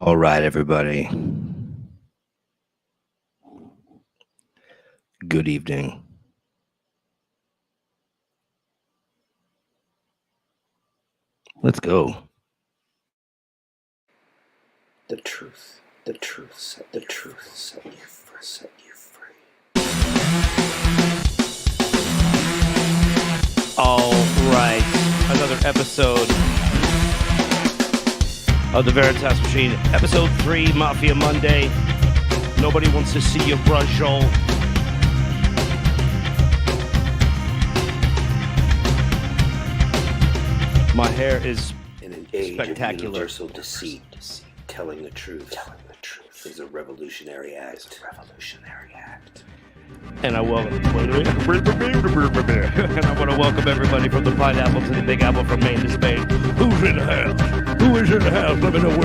All right, everybody. Good evening. Let's go. The truth set you free. All right. Another episode of the Veritas Machine. Episode 3, Mafia Monday. Nobody wants to see you brush, Joel. My hair is In an age spectacular. of universal deceit, telling the truth is a revolutionary act. And I want to welcome everybody from the Pineapple to the Big Apple, from Maine to Spain. Who's in the house? Who is in the house? Let me know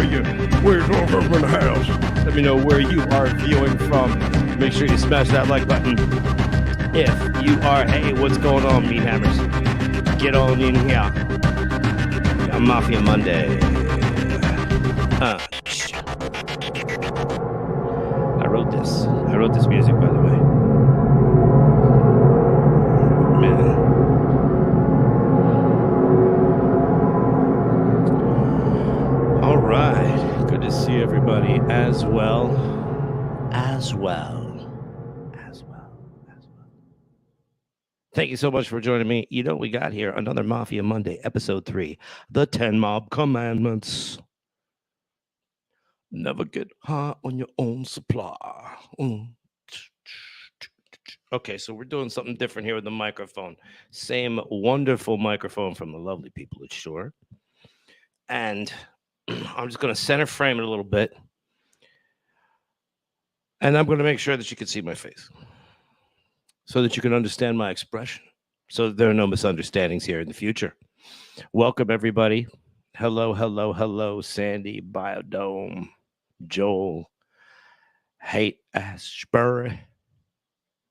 where's all over the house. Let me know where you are viewing from. Make sure you smash that like button. If you are, hey, what's going on, meat hammers? Get on in here. Mafia Monday. I wrote this. I wrote this music, by the way. Man. All right. Good to see everybody as well. Thank you so much for joining me. You know, we got here another Mafia Monday, episode 3, the 10 Mob Commandments. Never get high on your own supply. Okay, so we're doing something different here with the microphone. Same wonderful microphone from the lovely people at Shure. And I'm just going to center frame it a little bit. And I'm going to make sure that you can see my face, so that you can understand my expression, so that there are no misunderstandings here in the future. Welcome, everybody. Hello, Sandy, Biodome, Joel, Hate Ashbury,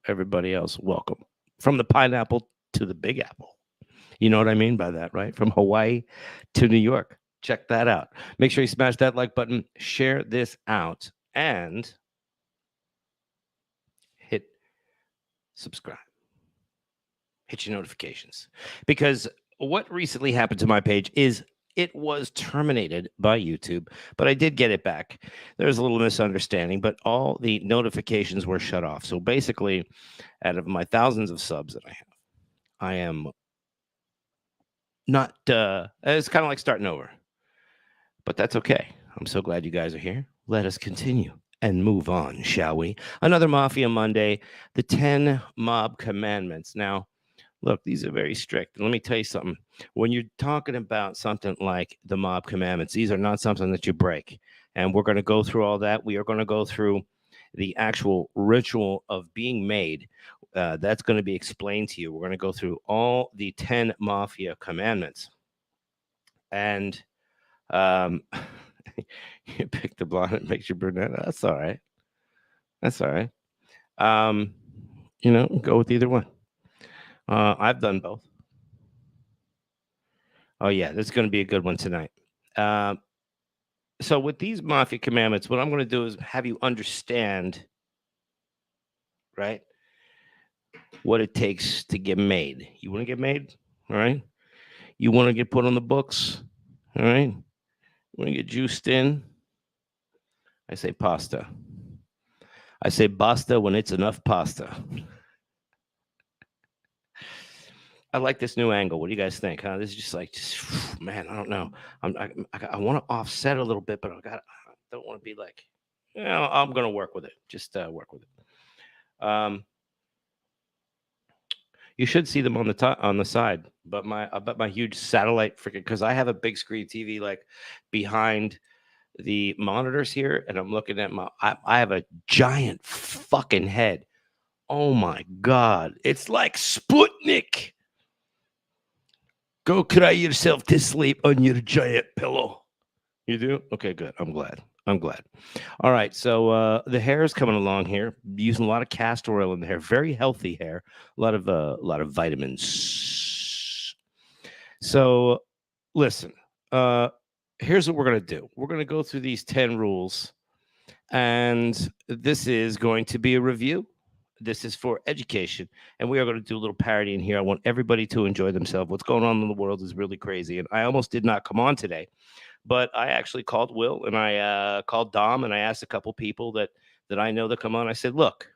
everybody else, welcome. From the Pineapple to the Big Apple. You know what I mean by that, right? From Hawaii to New York. Check that out. Make sure you smash that like button, share this out, and hit subscribe. Hit your notifications. Because what recently happened to my page is it was terminated by YouTube, but I did get it back. There's a little misunderstanding, but all the notifications were shut off. So basically, out of my thousands of subs that I have, I am not, it's kind of like starting over. But that's okay. I'm so glad you guys are here. Let us continue and move on, shall we? Another Mafia Monday, the 10 Mob Commandments. Now, look, these are very strict. Let me tell you something. When you're talking about something like the Mob Commandments, these are not something that you break. And we're going to go through all that. We are going to go through the actual ritual of being made. That's going to be explained to you. We're going to go through all the 10 Mafia Commandments. And you pick the blonde, it makes you brunette. That's all right. You know, go with either one. I've done both. Oh, yeah, this is going to be a good one tonight. So with these Mafia Commandments, what I'm going to do is have you understand, right, what it takes to get made. You want to get made? All right. You want to get put on the books? All right. You want to get juiced in? I say pasta. I say basta when it's enough pasta. I like this new angle. What do you guys think? Huh? This is just like, man, I don't know. I want to offset a little bit, but I don't want to be like, you know, I'm going to work with it. Just work with it. You should see them on the side, but my huge satellite freaking, because I have a big screen TV like behind the monitors here, and I'm looking at I have a giant fucking head. Oh my God, it's like Sputnik. Go cry yourself to sleep on your giant pillow. You do? Okay, good. I'm glad. All right, so the hair is coming along here. Using a lot of castor oil in the hair. Very healthy hair. A lot of vitamins. So, listen. here's what we're going to do. We're going to go through these 10 rules, and this is going to be a review. This is for education, and we are going to do a little parody in here. I want everybody to enjoy themselves. What's going on in the world is really crazy, and I almost did not come on today, but I actually called Will, and I called Dom, and I asked a couple people that I know that come on. I said, look,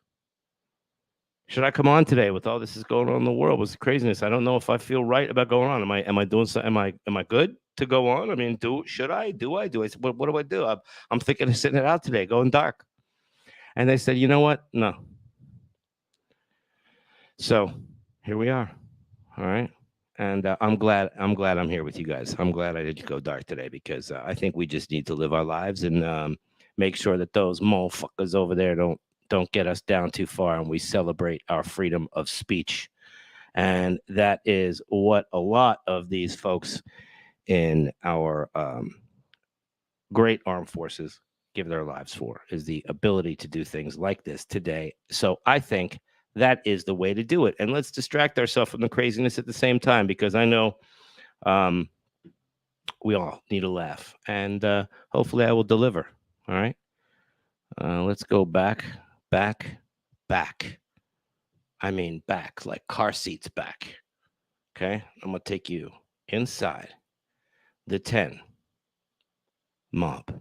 should I come on today with all this is going on in the world? What's the craziness? I don't know if I feel right about going on. Am I doing something? Am I good to go on? I mean, should I? Do I? I said, what do I do? I'm thinking of sitting it out today, going dark. And they said, you know what? No. So here we are. All right. And I'm glad I'm here with you guys. I'm glad I didn't go dark today, because I think we just need to live our lives and make sure that those motherfuckers over there don't get us down too far, and we celebrate our freedom of speech. And that is what a lot of these folks in our great armed forces give their lives for, is the ability to do things like this today. So I think that is the way to do it. And let's distract ourselves from the craziness at the same time, because I know we all need a laugh, and hopefully I will deliver. All right. Let's go back. I mean, back, like car seats back. Okay. I'm going to take you inside the 10 mob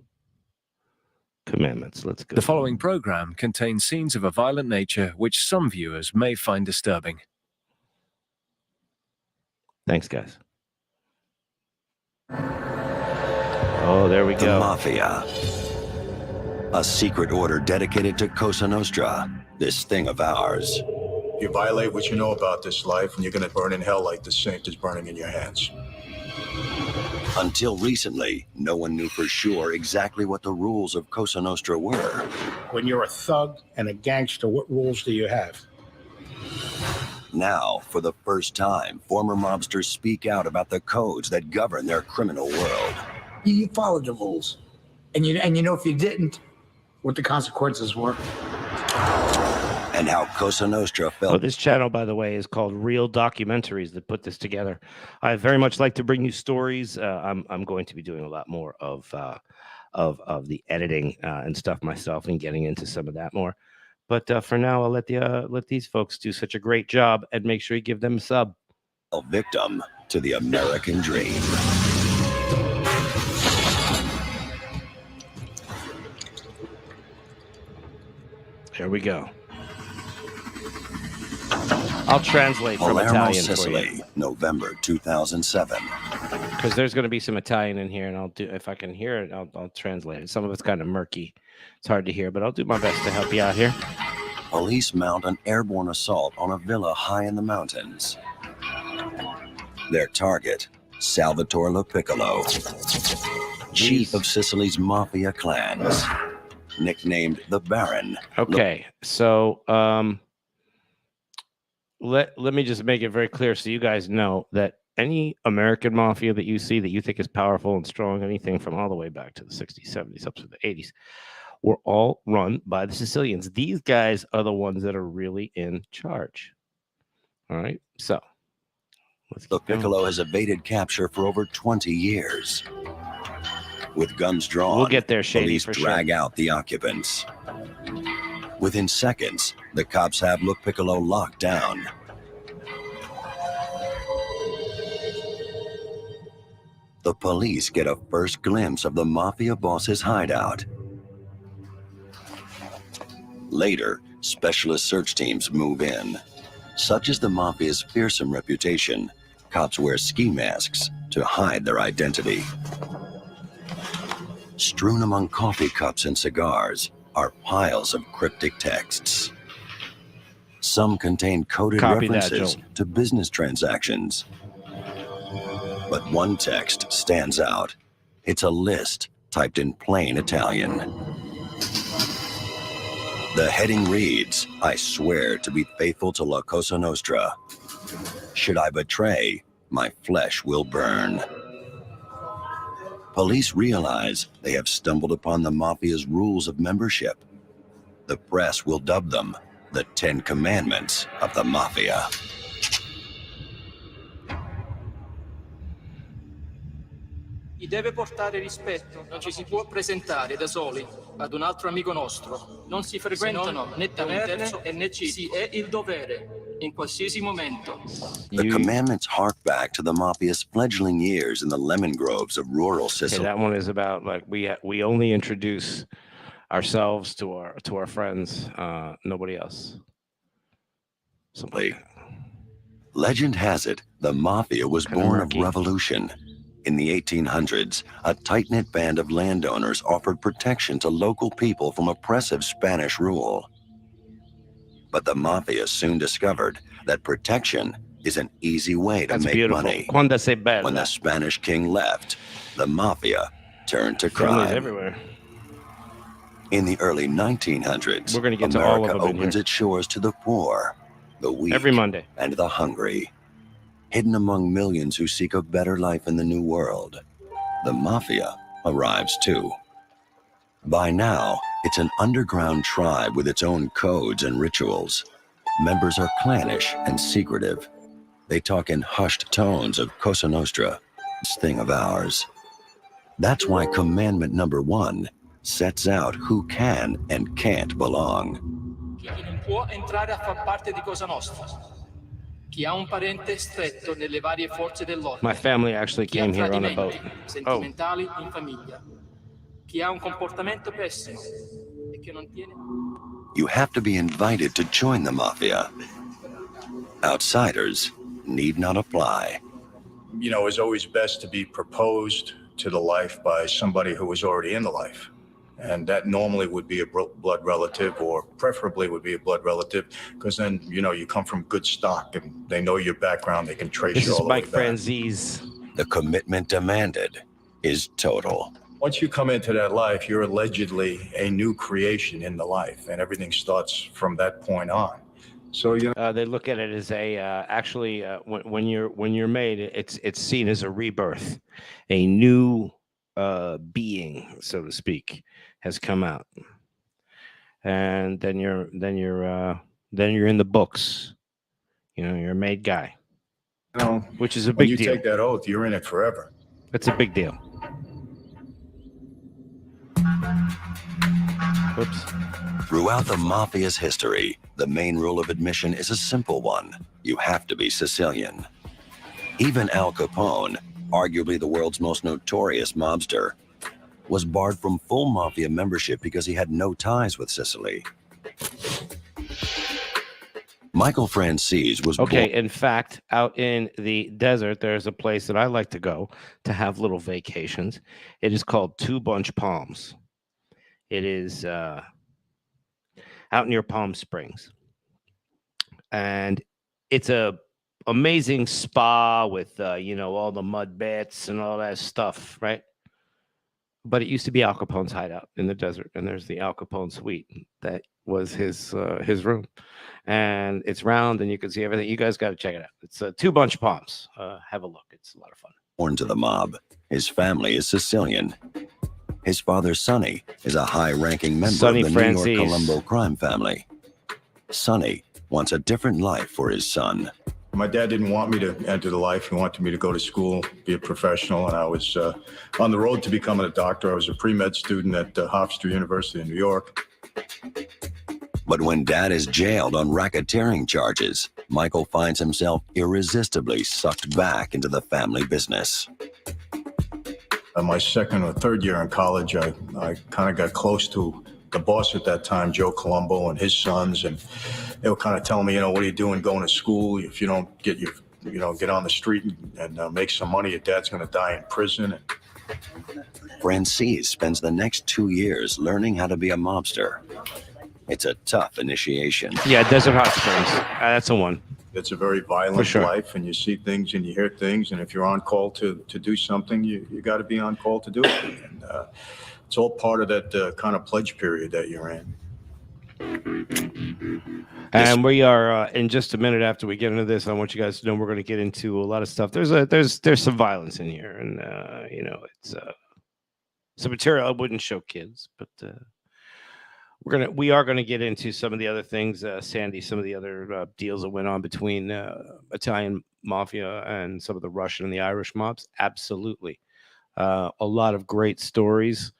commandments. Let's go. The following program contains scenes of a violent nature which some viewers may find disturbing. Thanks, guys. Oh, there we go. The Mafia. A secret order dedicated to Cosa Nostra, this thing of ours. You violate what you know about this life, and you're gonna burn in hell like the saint is burning in your hands. Until recently, no one knew for sure exactly what the rules of Cosa Nostra were. When you're a thug and a gangster, what rules do you have? Now, for the first time, former mobsters speak out about the codes that govern their criminal world. You followed the rules, and you know if you didn't, what the consequences were. And how Cosa Nostra felt. Oh, this channel, by the way, is called Real Documentaries that put this together. I very much like to bring you stories. I'm going to be doing a lot more of the editing and stuff myself, and getting into some of that more. But for now, I'll let these folks do such a great job, and make sure you give them a sub. A victim to the American dream. Here we go. I'll translate from Palermo, Italian Sicily, for you, November 2007. because there's going to be some Italian in here, and I'll do, if I can hear it, I'll translate it. Some of it's kind of murky. It's hard to hear, but I'll do my best to help you out here. Police mount an airborne assault on a villa high in the mountains. Their target, Salvatore Lo Piccolo, chief of Sicily's mafia clans, nicknamed the Baron. Okay, so let me just make it very clear so you guys know that any American mafia that you see that you think is powerful and strong, anything from all the way back to the 60s, 70s, up to the 80s, were all run by the Sicilians. These guys are the ones that are really in charge. All right, so let's Lo keep going. Piccolo has evaded capture for over 20 years. With guns drawn, We'll get there, Shady, police for drag sure. out the occupants. Within seconds, the cops have Lo Piccolo locked down. The police get a first glimpse of the mafia boss's hideout. Later, specialist search teams move in. Such is the mafia's fearsome reputation, cops wear ski masks to hide their identity. Strewn among coffee cups and cigars are piles of cryptic texts. Some contain coded Copy that, references Joe. to business transactions. But one text stands out. It's a list typed in plain Italian. The heading reads, "I swear to be faithful to La Cosa Nostra. Should I betray, my flesh will burn." Police realize they have stumbled upon the mafia's rules of membership. The press will dub them the 10 Commandments of the Chi deve portare rispetto non ci si può presentare da soli ad un altro amico nostro. Non si frequentano né taverne e né citi. Si è il dovere in qualsiasi momento. The commandments hark back to the mafia's fledgling years in the lemon groves of rural Okay, Sicily. that one is about like we only introduce ourselves to our friends, nobody else. Something like that. Legend has it the mafia was Kinda born murky. of revolution. In the 1800s, a tight-knit band of landowners offered protection to local people from oppressive Spanish rule. But the mafia soon discovered that protection is an easy way to That's make beautiful. money. Quando sei bella. When the Spanish king left, the mafia turned to Families crime. everywhere. In the early 1900s, We're gonna get to all of America them in opens here. its shores to the poor, the weak, Every Monday. and the hungry. Hidden among millions who seek a better life in the new world, the mafia arrives too. By now, it's an underground tribe with its own codes and rituals. Members are clannish and secretive. They talk in hushed tones of Cosa Nostra, this thing of ours. That's why commandment number 1 sets out who can and can't belong. Chi non può entrare a far parte di Cosa Nostra. Chi ha un parente stretto nelle varie forze dell'ordine. My family actually Chi ha came here on a boat. tradimenti sentimentali in famiglia. Chi ha un comportamento pessimo e che non tiene. You have to be invited to join the mafia. Outsiders need not apply. You know, it's always best to be proposed to the life by somebody who was already in the life. And that normally would be a blood relative, or preferably would be a blood relative, because then, you know, you come from good stock and they know your background, they can trace This you is all the way Mike back. Franzese. The commitment demanded is total. Once you come into that life, you're allegedly a new creation in the life, and everything starts from that point on. So, you know, They look at it as a actually when you're made, it's seen as a rebirth, a new being, so to speak, has come out, and then you're in the books. You know, you're a made guy, which is a when big you deal. take that oath, you're in it forever. It's a big deal. Whoops. Throughout the mafia's history, the main rule of admission is a simple one. You have to be Sicilian. Even Al Capone, arguably the world's most notorious mobster, was barred from full mafia membership because he had no ties with Sicily. Michael Franzese was Okay, born. in fact, out in the desert, there's a place that I like to go to have little vacations. It is called Two Bunch Palms. It is out near Palm Springs, and it's a amazing spa with you know, all the mud baths and all that stuff, right? But it used to be Al Capone's hideout in the desert, and there's the Al Capone suite that was his room, and it's round, and you can see everything. You guys got to check it out. It's Two Bunch Palms. Have a look. It's a lot of fun. Born to the mob. His family is Sicilian. His father, Sonny, is a high-ranking member Sonny of the New York Franzese. Colombo crime family. Sonny wants a different life for his son. My dad didn't want me to enter the life. He wanted me to go to school, be a professional, and I was on the road to becoming a doctor. I was a pre-med student at Hofstra University in New York. But when Dad is jailed on racketeering charges, Michael finds himself irresistibly sucked back into the family business. My second or third year in college, I kind of got close to the boss at that time, Joe Colombo, and his sons, and they were kind of telling me, you know, what are you doing going to school? If you don't get get on the street and make some money, your dad's going to die in prison. Franzese spends the next 2 years learning how to be a mobster. It's a tough initiation. Yeah, Desert Hot Springs. That's the one. It's a very violent sure. life, and you see things and you hear things, and if you're on call to do something, you got to be on call to do it. And it's all part of that kind of pledge period that you're in. And we are in just a minute after we get into this. I want you guys to know we're going to get into a lot of stuff. There's some violence in here, and you know, it's some material I wouldn't show kids, but we are gonna get into some of the other things, Sandy, some of the other deals that went on between Italian Mafia and some of the Russian and the Irish mobs. Absolutely. A lot of great stories.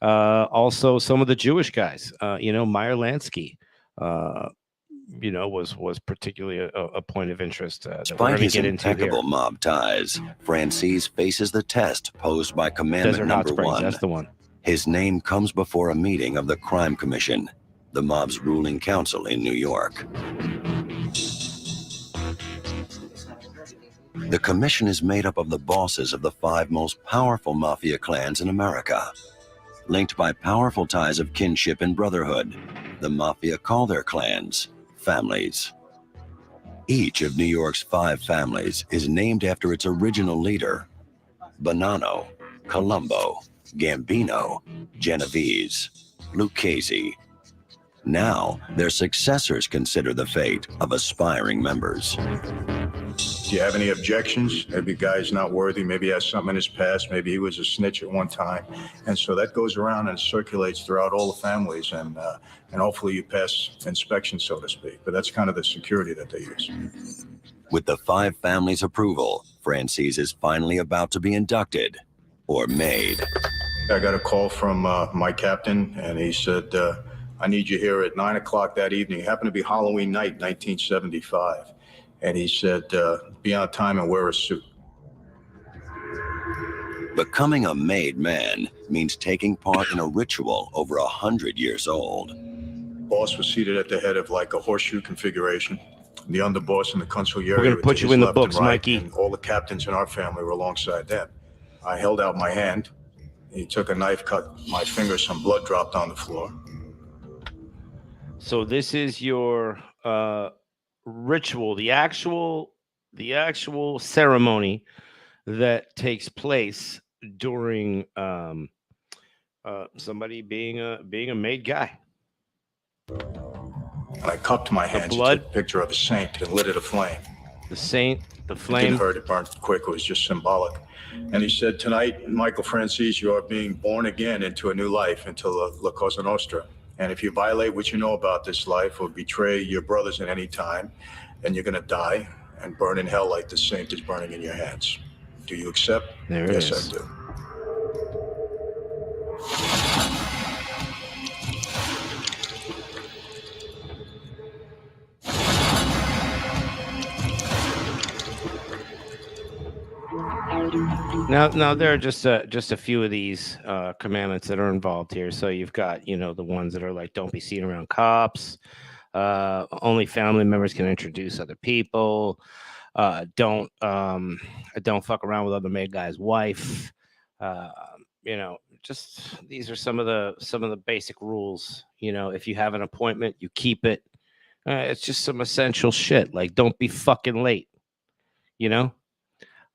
Also, some of the Jewish guys, Meyer Lansky, was particularly a point of interest that we're Despite going to his get into here. impeccable mob ties, Francis faces the test posed by Commandment Desert Hot Number Springs, 1. that's the one. His name comes before a meeting of the Crime Commission, the mob's ruling council in New York. The commission is made up of the bosses of the 5 most powerful mafia clans in America. Linked by powerful ties of kinship and brotherhood, the mafia call their clans families. Each of New York's 5 families is named after its original leader: Bonanno, Colombo, Gambino, Genovese, Lucchese. Now, their successors consider the fate of aspiring members. Do you have any objections? Maybe a guy's not worthy. Maybe he has something in his past. Maybe he was a snitch at one time. And so that goes around and circulates throughout all the families. And hopefully you pass inspection, so to speak. But that's kind of the security that they use. With the 5 families' approval, Francis is finally about to be inducted, or made. I got a call from my captain, and he said, I need you here at 9 o'clock that evening. It happened to be Halloween night, 1975. And he said, be on time and wear a suit. Becoming a made man means taking part in a ritual over 100 years old. Boss was seated at the head of like a horseshoe configuration. The underboss and the consigliere. We're going to put you in the books, Mikey. And all the captains in our family were alongside them. I held out my hand. He took a knife, cut my finger, some blood dropped on the floor. So this is your ritual, the actual ceremony that takes place during somebody being a made guy. And I cupped my hands. blood? He took a picture of a saint and lit it aflame. The saint, the It flame. didn't hurt, it burned quick, it was just symbolic. And he said, tonight, Michael Francis, you are being born again into a new life, into La Cosa Nostra. And if you violate what you know about this life or betray your brothers at any time, then you're going to die and burn in hell like the saint is burning in your hands. Do you accept? There it yes, is. I do. Now there are just a few of these commandments that are involved here. So you've got, the ones that are like, don't be seen around cops. Only family members can introduce other people. Don't fuck around with other made guy's wife. Just these are some of the basic rules. If you have an appointment, you keep it. It's just some essential shit. Like, don't be fucking late.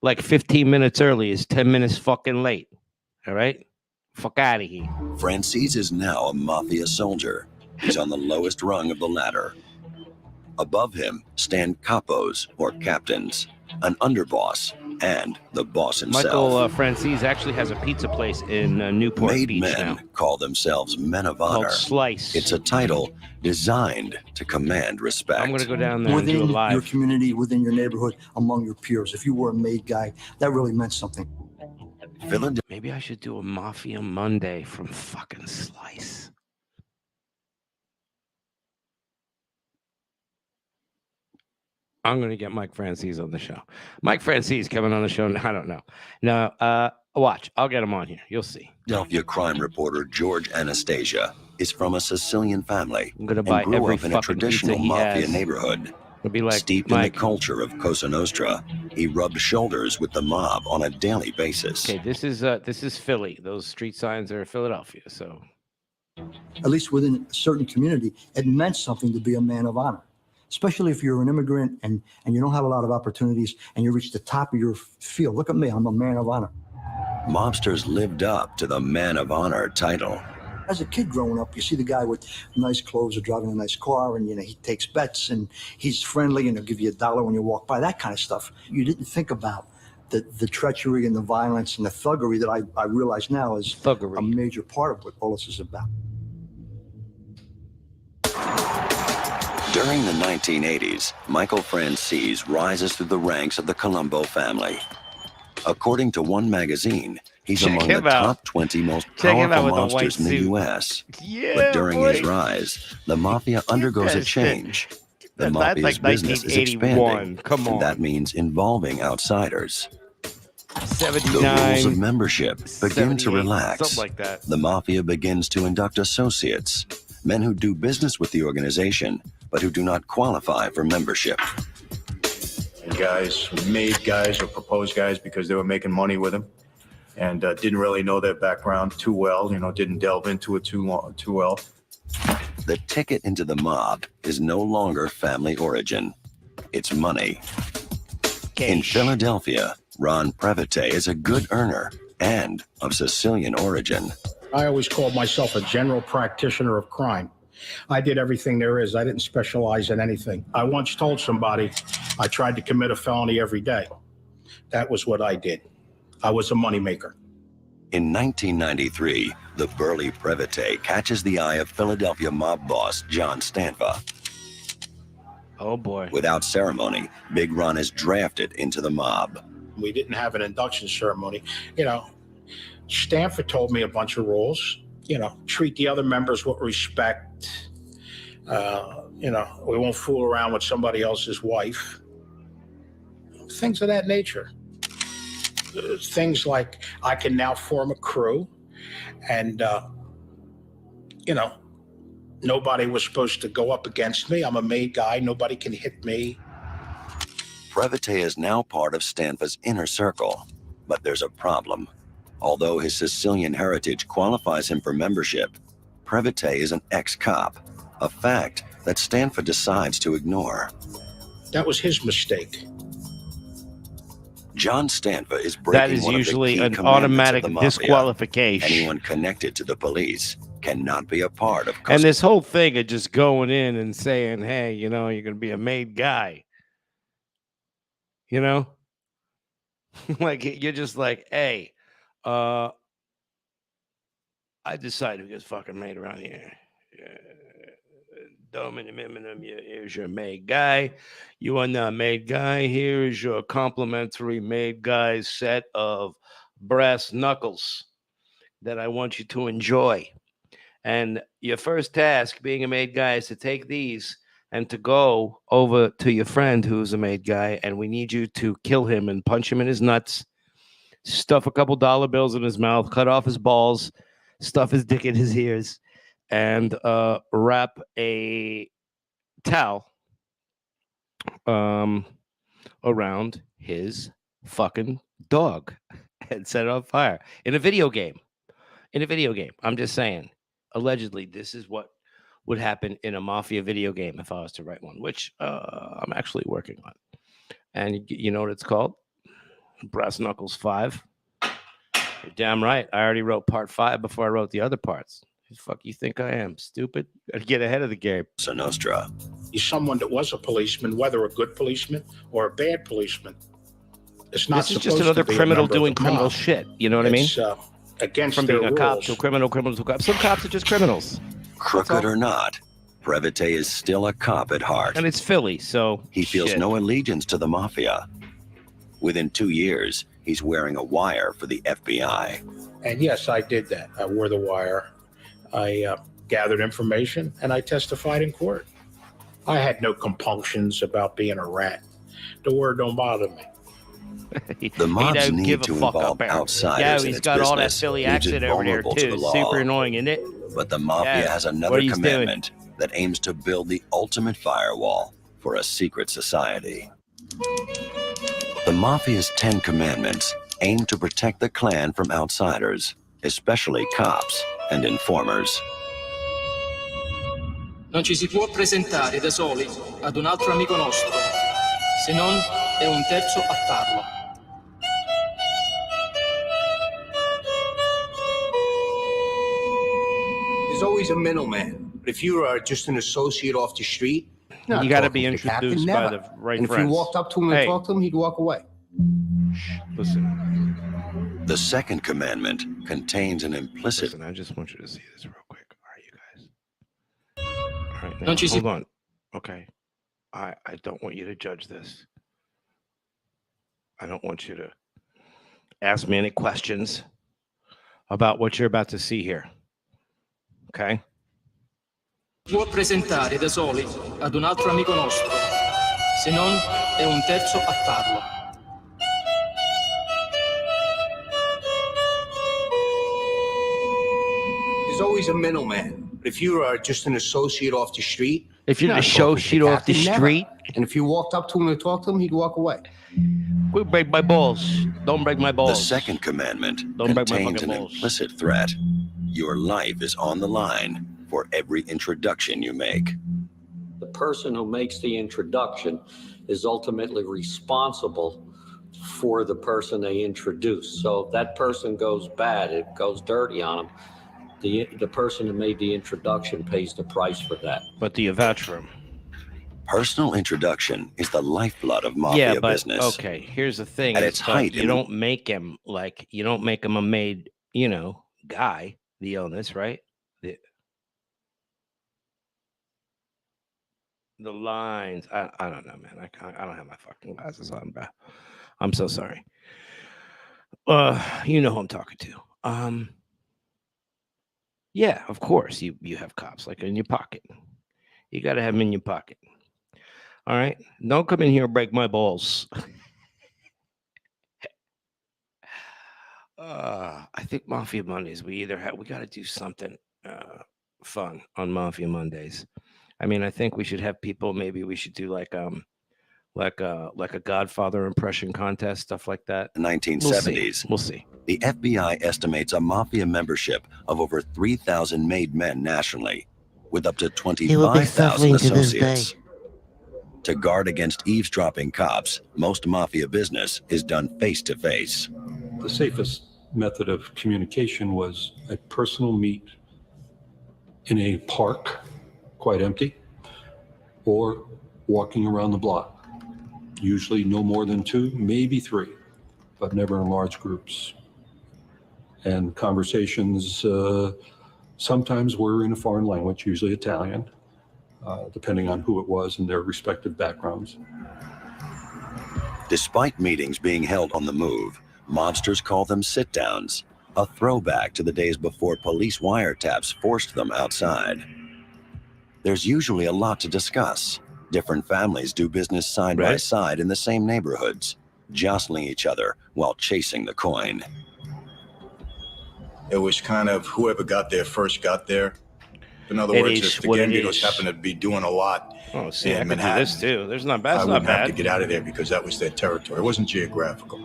Like 15 minutes early is 10 minutes fucking late. All right? Fuck out of here. Francis is now a mafia soldier. He's on the lowest rung of the ladder. Above him stand capos, or captains, an underboss, and the boss himself. Michael Francis actually has a pizza place in Newport Made Beach men now call themselves men of called honor. Slice. It's a title designed to command respect. I'm going to go down there and do a Within your live. community, within your neighborhood, among your peers. If you were a made guy, that really meant something. Philadelphia Maybe I should do a Mafia Monday from fucking Slice. I'm going to get Mike Francis on the show. Mike Francis coming on the show. I don't know. No, watch. I'll get him on here. You'll see. crime reporter George Anastasia is from a Sicilian family I'm going to and buy grew every up in a fucking pizza traditional he mafia has. neighborhood. It'll be like, Steeped in the Mike, culture of Cosa Nostra, he rubbed shoulders with the mob on a daily basis. okay, this is Philly. Those street signs are Philadelphia. So At least within a certain community, it meant something to be a man of honor. Especially if you're an immigrant and you don't have a lot of opportunities and you reach the top of your field. Look at me, I'm a man of honor. Mobsters lived up to the man of honor title. As a kid growing up, you see the guy with nice clothes or driving a nice car, and he takes bets and he's friendly and he'll give you $1 when you walk by, that kind of stuff. You didn't think about the treachery and the violence and the thuggery that I realize now is thuggery. a major part of what all this is about. During the 1980s, Michael Francis rises through the ranks of the Colombo family. According to one magazine, He's Check among the him out. top 20 most Check him out powerful with the white mobsters in the suit. U.S. Yeah, But during his boy. rise, the mafia undergoes a that shit. change. The That's mafia's like business is expanding, 1981. Come and that on. means involving outsiders. The 79. rules of membership begin to 78, relax. something like that. The mafia begins to induct associates, men who do business with the organization, but who do not qualify for membership. And guys, made guys or proposed guys because they were making money with him, and didn't really know their background too well. Didn't delve into it too well. The ticket into the mob is no longer family origin. It's money. In Philadelphia, Ron Previte is a good earner and of Sicilian origin. I always called myself a general practitioner of crime. I did everything there is. I didn't specialize in anything. I once told somebody I tried to commit a felony every day. That was what I did. I was a moneymaker. In 1993, the burly Previte catches the eye of Philadelphia mob boss John Stanfa. Oh, boy. Without ceremony, Big Ron is drafted into the mob. We didn't have an induction ceremony. Stanford told me a bunch of rules. Treat the other members with respect. We won't fool around with somebody else's wife. Things of that nature. Things like I can now form a crew, and nobody was supposed to go up against me. I'm a made guy. Nobody can hit me. Previte is now part of Stanfa's inner circle, but there's a problem. Although his Sicilian heritage qualifies him for membership, Previte is an ex-cop, a fact that Stanfa decides to ignore. That was his mistake. John Stanfa is breaking That is one usually of the key an commandments automatic of the mafia. disqualification. Anyone connected to the police cannot be a part of And this whole thing of just going in and saying, hey, you're going to be a made guy. Like, you're just like, hey, I decided to get fucking made around here. Here's your made guy. You are not made guy. Here is your complimentary made guy set of brass knuckles that I want you to enjoy. And your first task being a made guy is to take these and to go over to your friend who's a made guy, and we need you to kill him and punch him in his nuts, stuff a couple dollar bills in his mouth, cut off his balls, stuff his dick in his ears, and wrap a towel around his fucking dog and set it on fire in a video game. I'm just saying, allegedly, this is what would happen in a mafia video game if I was to write one, which I'm actually working on. And you know what it's called? Brass Knuckles 5. You're damn right. I already wrote part 5 before I wrote the other parts. Who the fuck you think I am? Stupid? Gotta get ahead of the game. Cosa Nostra. He's someone that was a policeman, whether a good policeman or a bad policeman. It's not. This is just another criminal doing criminal shit. You know what I mean? Against from their being a rules. cop to a criminal to a cop. Some cops are just criminals. Crooked or not, Previte is still a cop at heart. And it's Philly, so he feels no allegiance to the mafia. Within 2 years, he's wearing a wire for the FBI. And yes, I did that. I wore the wire. I gathered information, and I testified in court. I had no compunctions about being a rat. The word don't bother me. The mob's need to involve outsiders yeah, in he's its got all that business Philly leaves it accent over there vulnerable to the too. law. Super annoying, isn't it? But the mafia has another commandment that aims to build the ultimate firewall for a secret society. The mafia's 10 commandments aim to protect the clan from outsiders, especially cops and informers. Non ci si può presentare da soli ad un altro amico nostro, se non è un terzo a farlo. There's always a middleman. But if you are just an associate off the street, you got to be introduced by the right and friends. if you walked up to him and talked to him, he'd walk away. Listen. The second commandment contains an implicit... Listen, I just want you to see this real quick. All right, you guys. All right, now, hold on. Okay. I don't want you to judge this. I don't want you to ask me any questions. about what you're about to see here. Okay? Può presentare da soli ad un altro amico nostro, se non è un terzo a farlo. There's always a middleman. But if you are just an associate off the street, If you're not the talking to associate off the captain, never. street, And if you walked up to him and talked to him, he'd walk away. we'll break my balls. Don't break my The balls. second commandment Don't break my contains fucking an balls. implicit threat. Your life is on the line for every introduction you make. The person who makes the introduction is ultimately responsible for the person they introduce. So if that person goes bad, it goes dirty on them, the person who made the introduction pays the price for that. But do you vouch for him? Personal introduction is the lifeblood of mafia Yeah, but business. okay. Here's the thing: At is its but height you in the- don't make him like you don't make him a made, guy. The illness, right? The lines. I don't know, man. I don't have my fucking glasses on, bro. I'm so sorry. You know who I'm talking to. Yeah, of course you have cops like in your pocket. You got to have them in your pocket. All right, don't come in here and break my balls. I think Mafia Mondays. We got to do something fun on Mafia Mondays. I mean, I think we should have people. Maybe we should do like a Godfather impression contest, stuff like that. 1970s, We'll see. the FBI estimates a mafia membership of over 3,000 made men nationally, with up to 25,000 associates. To guard against eavesdropping cops, most mafia business is done face-to-face. The safest method of communication was a personal meet in a park, quite empty, or walking around the block. Usually no more than 2, maybe 3, but never in large groups. And conversations sometimes were in a foreign language, usually Italian, depending on who it was and their respective backgrounds. Despite meetings being held on the move, mobsters call them sit-downs, a throwback to the days before police wiretaps forced them outside. There's usually a lot to discuss. Different families do business side by side in the same neighborhoods, jostling each other while chasing the coin. It was kind of whoever got there first got there. In other It words, is if the what it Gambinos is. happen to be doing a lot Oh, see, I in could do Manhattan, this too. There's not bad. I That's not wouldn't have to bad. get out of there because that was their territory. It wasn't geographical.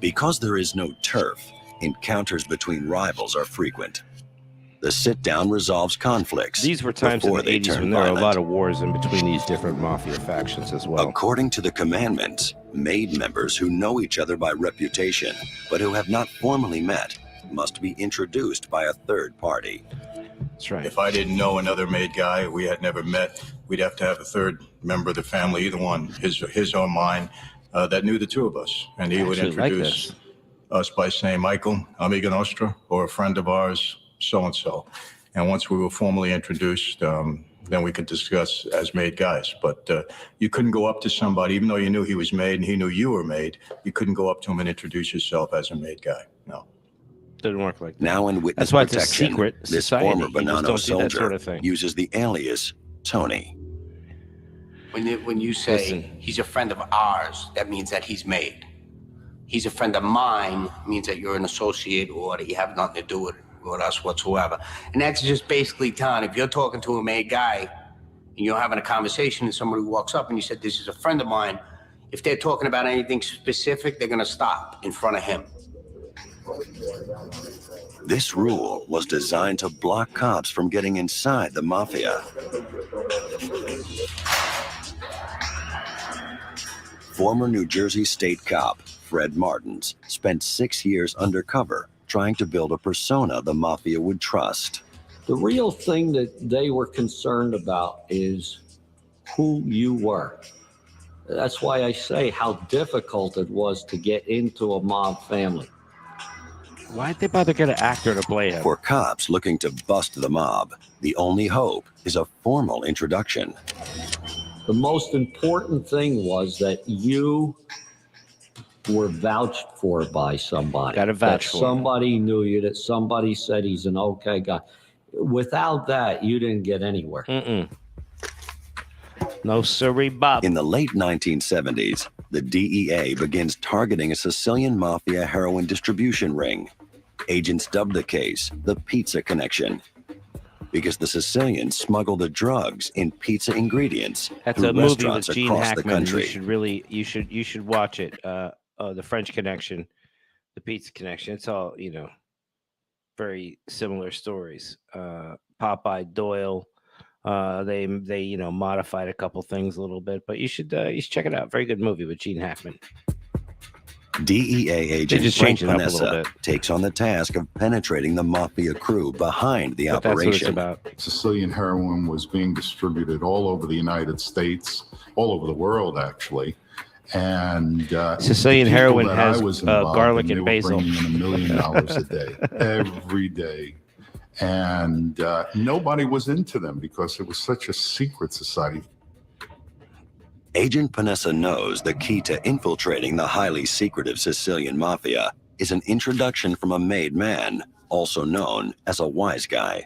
Because there is no turf, encounters between rivals are frequent. The sit-down resolves conflicts. These were times in before the they 80s turn when there were a violent. lot of wars in between these different mafia factions as well. According to the commandments, made members who know each other by reputation, but who have not formally met, must be introduced by a third party. That's right. If I didn't know another made guy, we had never met, we'd have to have a third member of the family, either one, his or mine, that knew the two of us. And he would Actually like introduce this. us by saying, Michael, Amiga Nostra, or a friend of ours, so-and-so. And once we were formally introduced, then we could discuss as made guys. But you couldn't go up to somebody, even though you knew he was made and he knew you were made, you couldn't go up to him and introduce yourself as a made guy. No. Didn't work like that. Now in witness That's why it's a protection, secret this society. former You just Bonanno don't do that soldier sort of thing. uses the alias Tony. When you say Listen. he's a friend of ours, that means that he's made. He's a friend of mine, means that you're an associate or that you have nothing to do with us whatsoever. And that's just basically telling, if you're talking to a made guy and you're having a conversation and somebody walks up and you said, this is a friend of mine, if they're talking about anything specific, they're gonna stop in front of him. This rule was designed to block cops from getting inside the mafia. Former New Jersey state cop Fred Martins spent 6 years undercover trying to build a persona the mafia would trust. The real thing that they were concerned about is who you were. That's why I say how difficult it was to get into a mob family. Why'd they bother get an actor to play him? For cops looking to bust the mob, the only hope is a formal introduction. The most important thing was that you were vouched for by somebody. Gotta vouch that for 'em. somebody knew you, that somebody said he's an okay guy. Without that, you didn't get anywhere. No siree, Bob. In the late 1970s, the DEA begins targeting a Sicilian Mafia heroin distribution ring. Agents dubbed the case the Pizza Connection, because the Sicilians smuggle the drugs in pizza ingredients That's through a movie with restaurants Gene across the Hackman. country. You should watch it. The French Connection, the Pizza Connection. It's all, very similar stories. Popeye Doyle. They modified a couple things a little bit, but you should check it out. Very good movie with Gene Hackman. DEA agent just Frank changed it up a little Panessa bit. takes on the task of penetrating the mafia crew behind the But that's what it's operation. about. Sicilian heroin was being distributed all over the United States, all over the world, actually. And Sicilian the people heroin that I has, was involved garlic in, and they basil. were bringing in $1 million a day, every day. And nobody was into them because it was such a secret society. Agent Panessa knows the key to infiltrating the highly secretive Sicilian Mafia is an introduction from a made man, also known as a wise guy.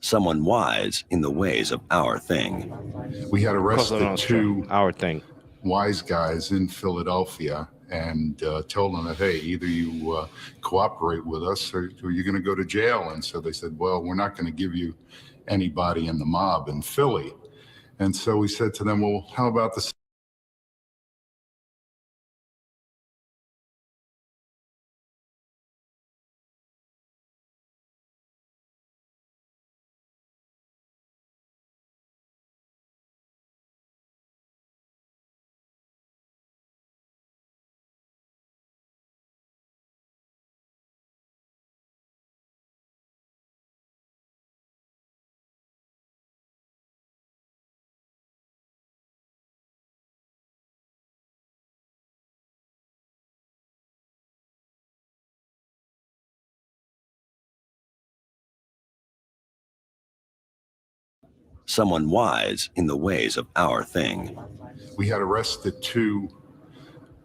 Someone wise in the ways of our thing. We had Cosa arrested Nostra, two our thing. wise guys in Philadelphia and told them that, hey, either you cooperate with us or you're going to go to jail. And so they said, well, we're not going to give you anybody in the mob in Philly. And so we said to them, well, how about the Someone wise in the ways of our thing. We had arrested two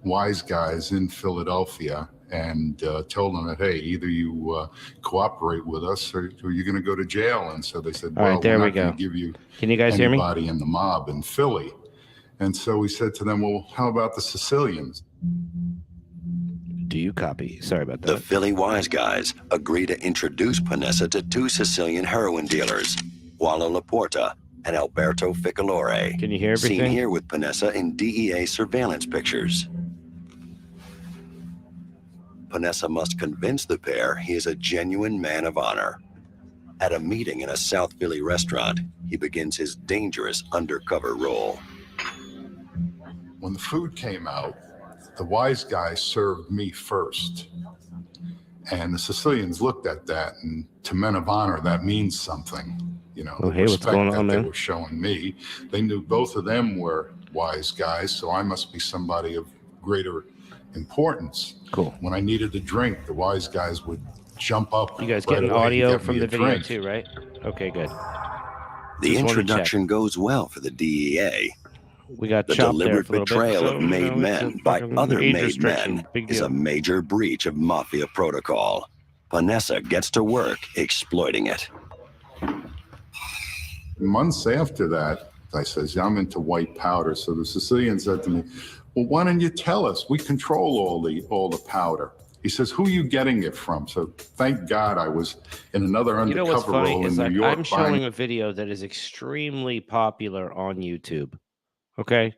wise guys in Philadelphia and told them that, hey, either you cooperate with us or you're going to go to jail. And so they said, All well, right, there we're we not going go. to give you Can you guys hear me? anybody in the mob in Philly. And so we said to them, well, how about the Sicilians? Do you copy? Sorry about The that. Philly wise guys agree to introduce Panessa to two Sicilian heroin dealers, Wallo Laporta and Alberto Ficalore. Can you hear Seen everything? here with Panessa in DEA surveillance pictures. Panessa must convince the pair he is a genuine man of honor. At a meeting in a South Philly restaurant, he begins his dangerous undercover role. When the food came out, the wise guy served me first. And the Sicilians looked at that, and to men of honor, that means something. Oh, The hey, what's respect going that on, they man? were showing me. They knew both of them were wise guys, so I must be somebody of greater importance. Cool. When I needed a drink, the wise guys would jump up. You guys right getting away and audio get from me the a video drink. too, right? Okay, good. The Just wanted to introduction goes well for the DEA. We got The chopped there deliberate for a little bit. betrayal So, of made it's a men by fucking other age made restriction. men Big is deal. a major breach of mafia protocol. Panessa gets to work exploiting it. Months after that, I says, I'm into white powder. So the Sicilian said to me, well, why don't you tell us? We control all the powder. He says, who are you getting it from? So thank God I was in another You know what's undercover funny role is in like New York. I'm showing a video that is extremely popular on YouTube. Okay,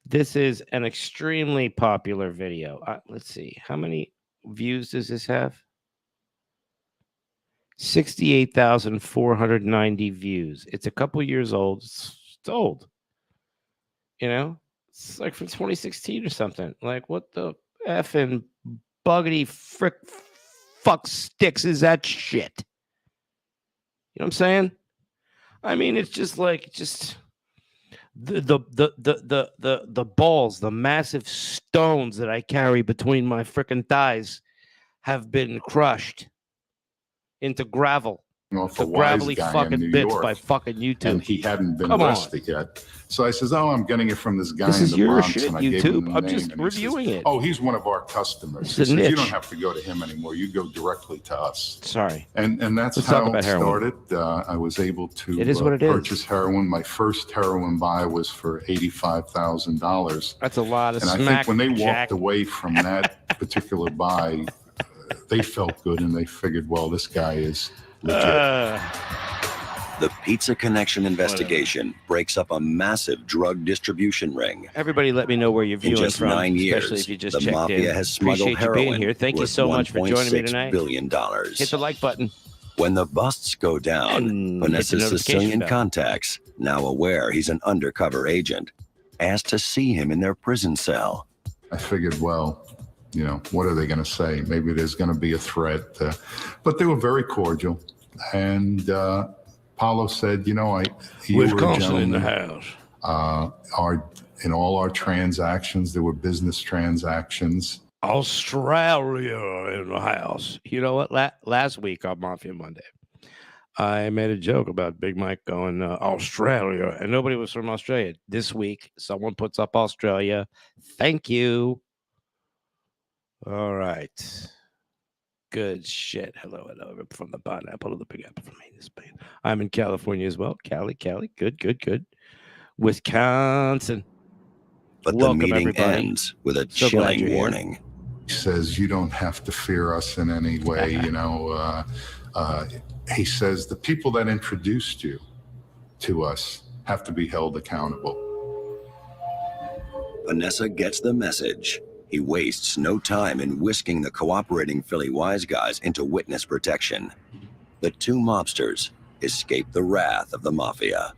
this is an extremely popular video. Let's see, how many views does this have? 68,490 views. It's a couple years old. It's old. It's like from 2016 or something. Like, what the effing buggity frick fuck sticks is that shit? You know what I'm saying? I mean, it's just like the balls, the massive stones that I carry between my frickin' thighs have been crushed into gravel. off The a wise gravelly guy in fucking New bits York. by fucking YouTube. And he hadn't been Come on. arrested yet. So I says, I'm getting it from this guy This in is the your Bronx. shit, And I gave him YouTube. the I'm name. just And he reviewing says, it. oh, he's one of our customers. It's He a says, you niche. don't have to go to him anymore. You go directly to us. Sorry. And that's Let's how talk it about heroin. started. I was able to It is what it is. purchase heroin. My first heroin buy was for $85,000. That's a lot of And I smack, think when they Jack. walked away from that particular buy, they felt good and they figured, well, this guy is legit. The Pizza Connection investigation breaks up a massive drug distribution ring. Everybody let me know where you're In viewing just from, 9 years, especially if you just the checked mafia in. has smuggled Appreciate you being heroin here. Thank you worth so much for joining me tonight. $1.6 billion. Hit the like button. When the busts go down, And Vanessa's hit the notification Sicilian bell. contacts, now aware he's an undercover agent, asked to see him in their prison cell. I figured, well, what are they going to say? Maybe there's going to be a threat. But they were very cordial. And Paulo said, you were a Wisconsin in the gentleman. house. In all our transactions, there were business transactions. Australia in the house. You know what? Last week on Mafia Monday, I made a joke about Big Mike going Australia, and nobody was from Australia. This week, someone puts up Australia. Thank you. All right. Good shit. Hello. From the pineapple to the big apple from me. Spain. I'm in California as well. Cali. Good. Wisconsin. But Welcome, the meeting everybody. ends with a So glad you're chilling here. warning. He says, you don't have to fear us in any way. He says, the people that introduced you to us have to be held accountable. Vanessa gets the message. He wastes no time in whisking the cooperating Philly wise guys into witness protection. The two mobsters escape the wrath of the mafia.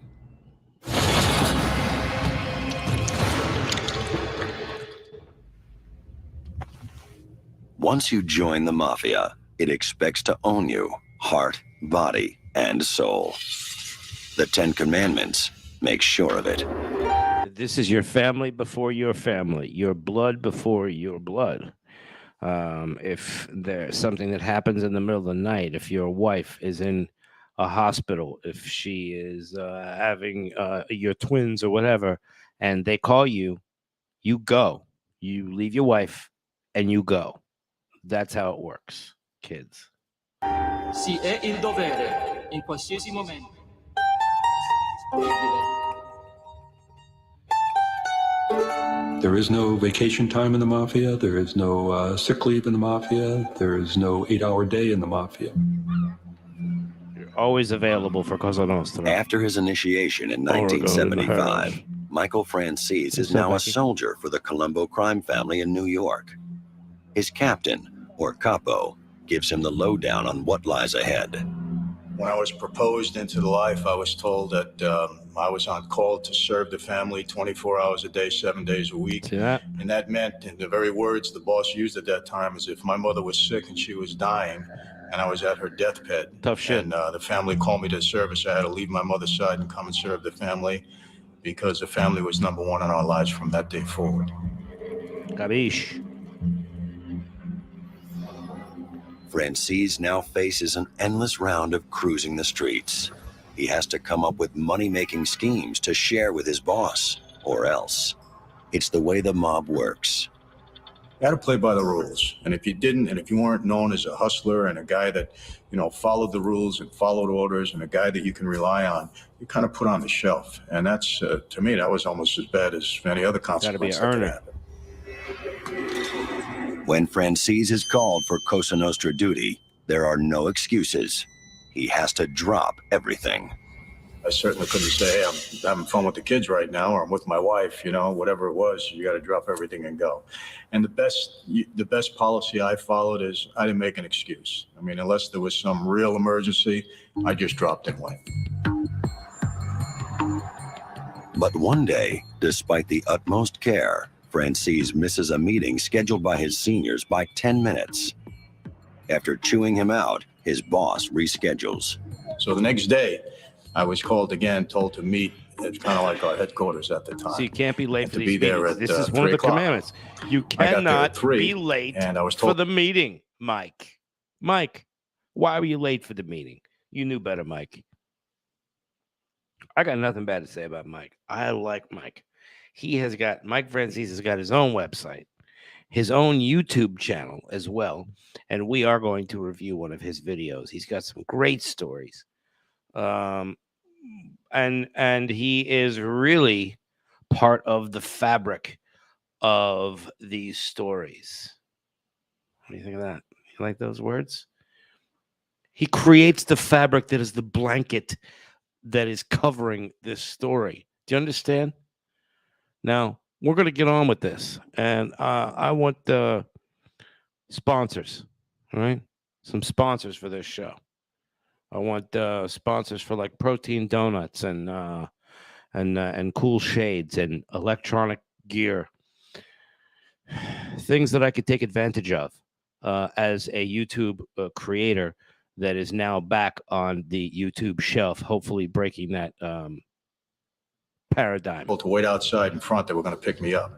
Once you join the mafia, it expects to own you, heart, body, and soul. The 10 Commandments make sure of it. This is your family before your family, your blood before your blood. If there's something that happens in the middle of the night, if your wife is in a hospital, if she is having your twins or whatever, and they call you, you go. You leave your wife and you go. That's how it works, kids. Si è il dovere, in qualsiasi momento. There is no vacation time in the mafia. There is no sick leave in the mafia. There is no 8-hour day in the mafia. You're always available for Cosa Nostra. After his initiation in Oregon in the 1975, house. Michael Francis is What's up, now a Becky? soldier for the Colombo crime family in New York. His captain, or capo, gives him the lowdown on what lies ahead. When I was proposed into the life, I was told that I was on call to serve the family 24 hours a day, 7 days a week. See that? And that meant, in the very words the boss used at that time, is if my mother was sick and she was dying and I was at her deathbed. Tough shit. And the family called me to service. I had to leave my mother's side and come and serve the family because the family was number one in our lives from that day forward. Capiche. Francis now faces an endless round of cruising the streets. He has to come up with money-making schemes to share with his boss, or else. It's the way the mob works. You had to play by the rules. And if you didn't, and if you weren't known as a hustler and a guy that, followed the rules and followed orders and a guy that you can rely on, you kind of put on the shelf. And that's, to me, that was almost as bad as any other consequence that could earner. happen. When Francis is called for Cosa Nostra duty, there are no excuses. He has to drop everything. I certainly couldn't say, hey, I'm having fun with the kids right now, or I'm with my wife, whatever it was, you got to drop everything and go. And the best policy I followed is I didn't make an excuse. I mean, unless there was some real emergency, I just dropped and went. But one day, despite the utmost care, Francis misses a meeting scheduled by his seniors by 10 minutes. After chewing him out, his boss reschedules. So the next day, I was called again, told to meet. It's kind of like our headquarters at the time. So you can't be late for To these be there meetings. at, This is one of 3 the o'clock. commandments. You I got there at cannot 3, be late and I was for told the meeting, Mike. Mike, why were you late for the meeting? You knew better, Mike. I got nothing bad to say about Mike. I like Mike. Mike Francis has got his own website, his own YouTube channel as well, and we are going to review one of his videos. He's got some great stories, and he is really part of the fabric of these stories. What do you think of that? You like those words? He creates the fabric that is the blanket that is covering this story. Do you understand? Now, we're going to get on with this, and I want sponsors, all right? Some sponsors for this show. I want sponsors for like Protein Donuts and Cool Shades and electronic gear, things that I could take advantage of as a YouTube creator that is now back on the YouTube shelf, hopefully breaking that paradigm. To wait outside in front, they were going to pick me up.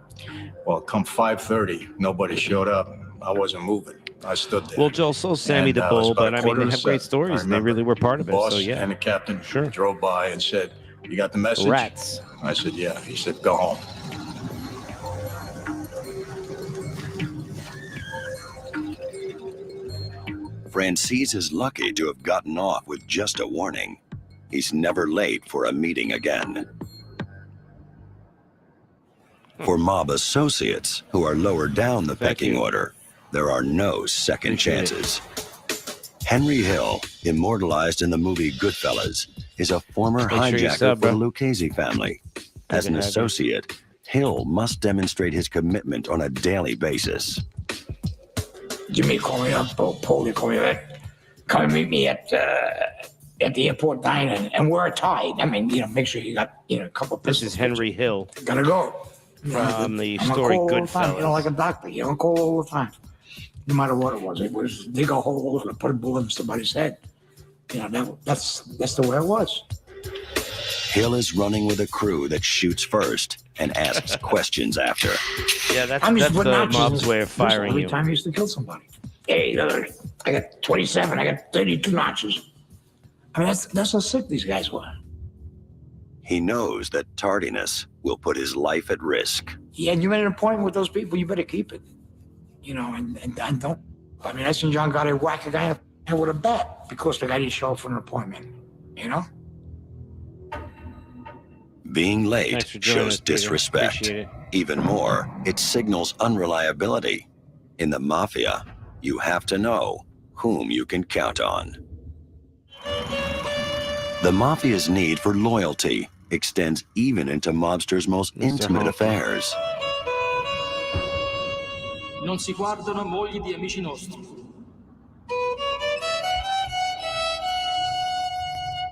Well, come 5:30, nobody showed up. I wasn't moving. I stood there. Well, Joel, so Sammy the Bull, but I mean, they have great stories. And they really were part of it. Boss so yeah, and the captain sure drove by and said, "You got the message?" Rats. I said, "Yeah." He said, "Go home." Francis is lucky to have gotten off with just a warning. He's never late for a meeting again. For mob associates who are lower down the pecking order, there are no second chances. Henry Hill, immortalized in the movie Goodfellas, is a former hijacker for the Lucchese family. As an associate, Hill must demonstrate his commitment on a daily basis. Jimmy called me up, Paulie called me up. Come and meet me at the airport diner and wear a tie. I mean, make sure you got, a couple of This is Henry Hill. Gotta go. From the story Goodfellas. Like a doctor. You don't call all the time. No matter what it was. It was dig a hole and put a bullet in somebody's head. That's the way it was. Hill is running with a crew that shoots first and asks questions after. Yeah, that's the mob's way of firing every you. Every time he used to kill somebody. Hey, I got 27, I got 32 notches. I mean, that's how sick these guys were. He knows that tardiness will put his life at risk. Yeah, and you made an appointment with those people, you better keep it. And don't. I mean, I seen John Gotti whack a guy in the head with a bat because the guy didn't show up for an appointment. Being late shows disrespect. Even more, it signals unreliability. In the mafia, you have to know whom you can count on. The mafia's need for loyalty extends even into mobsters' most intimate affairs. Non si guardano mogli di amici nostri.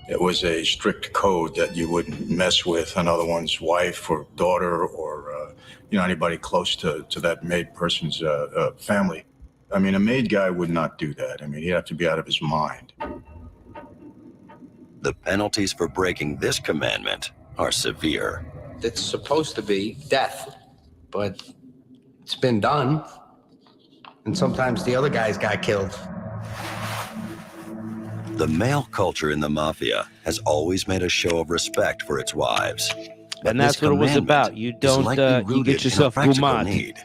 It was a strict code that you wouldn't mess with another one's wife or daughter or anybody close to that made person's family. I mean, a made guy would not do that. I mean, he'd have to be out of his mind. The penalties for breaking this commandment are severe. It's supposed to be death, but it's been done. And sometimes the other guys got killed. The male culture in the mafia has always made a show of respect for its wives. And that's what it was about. You don't, you get yourself gumad.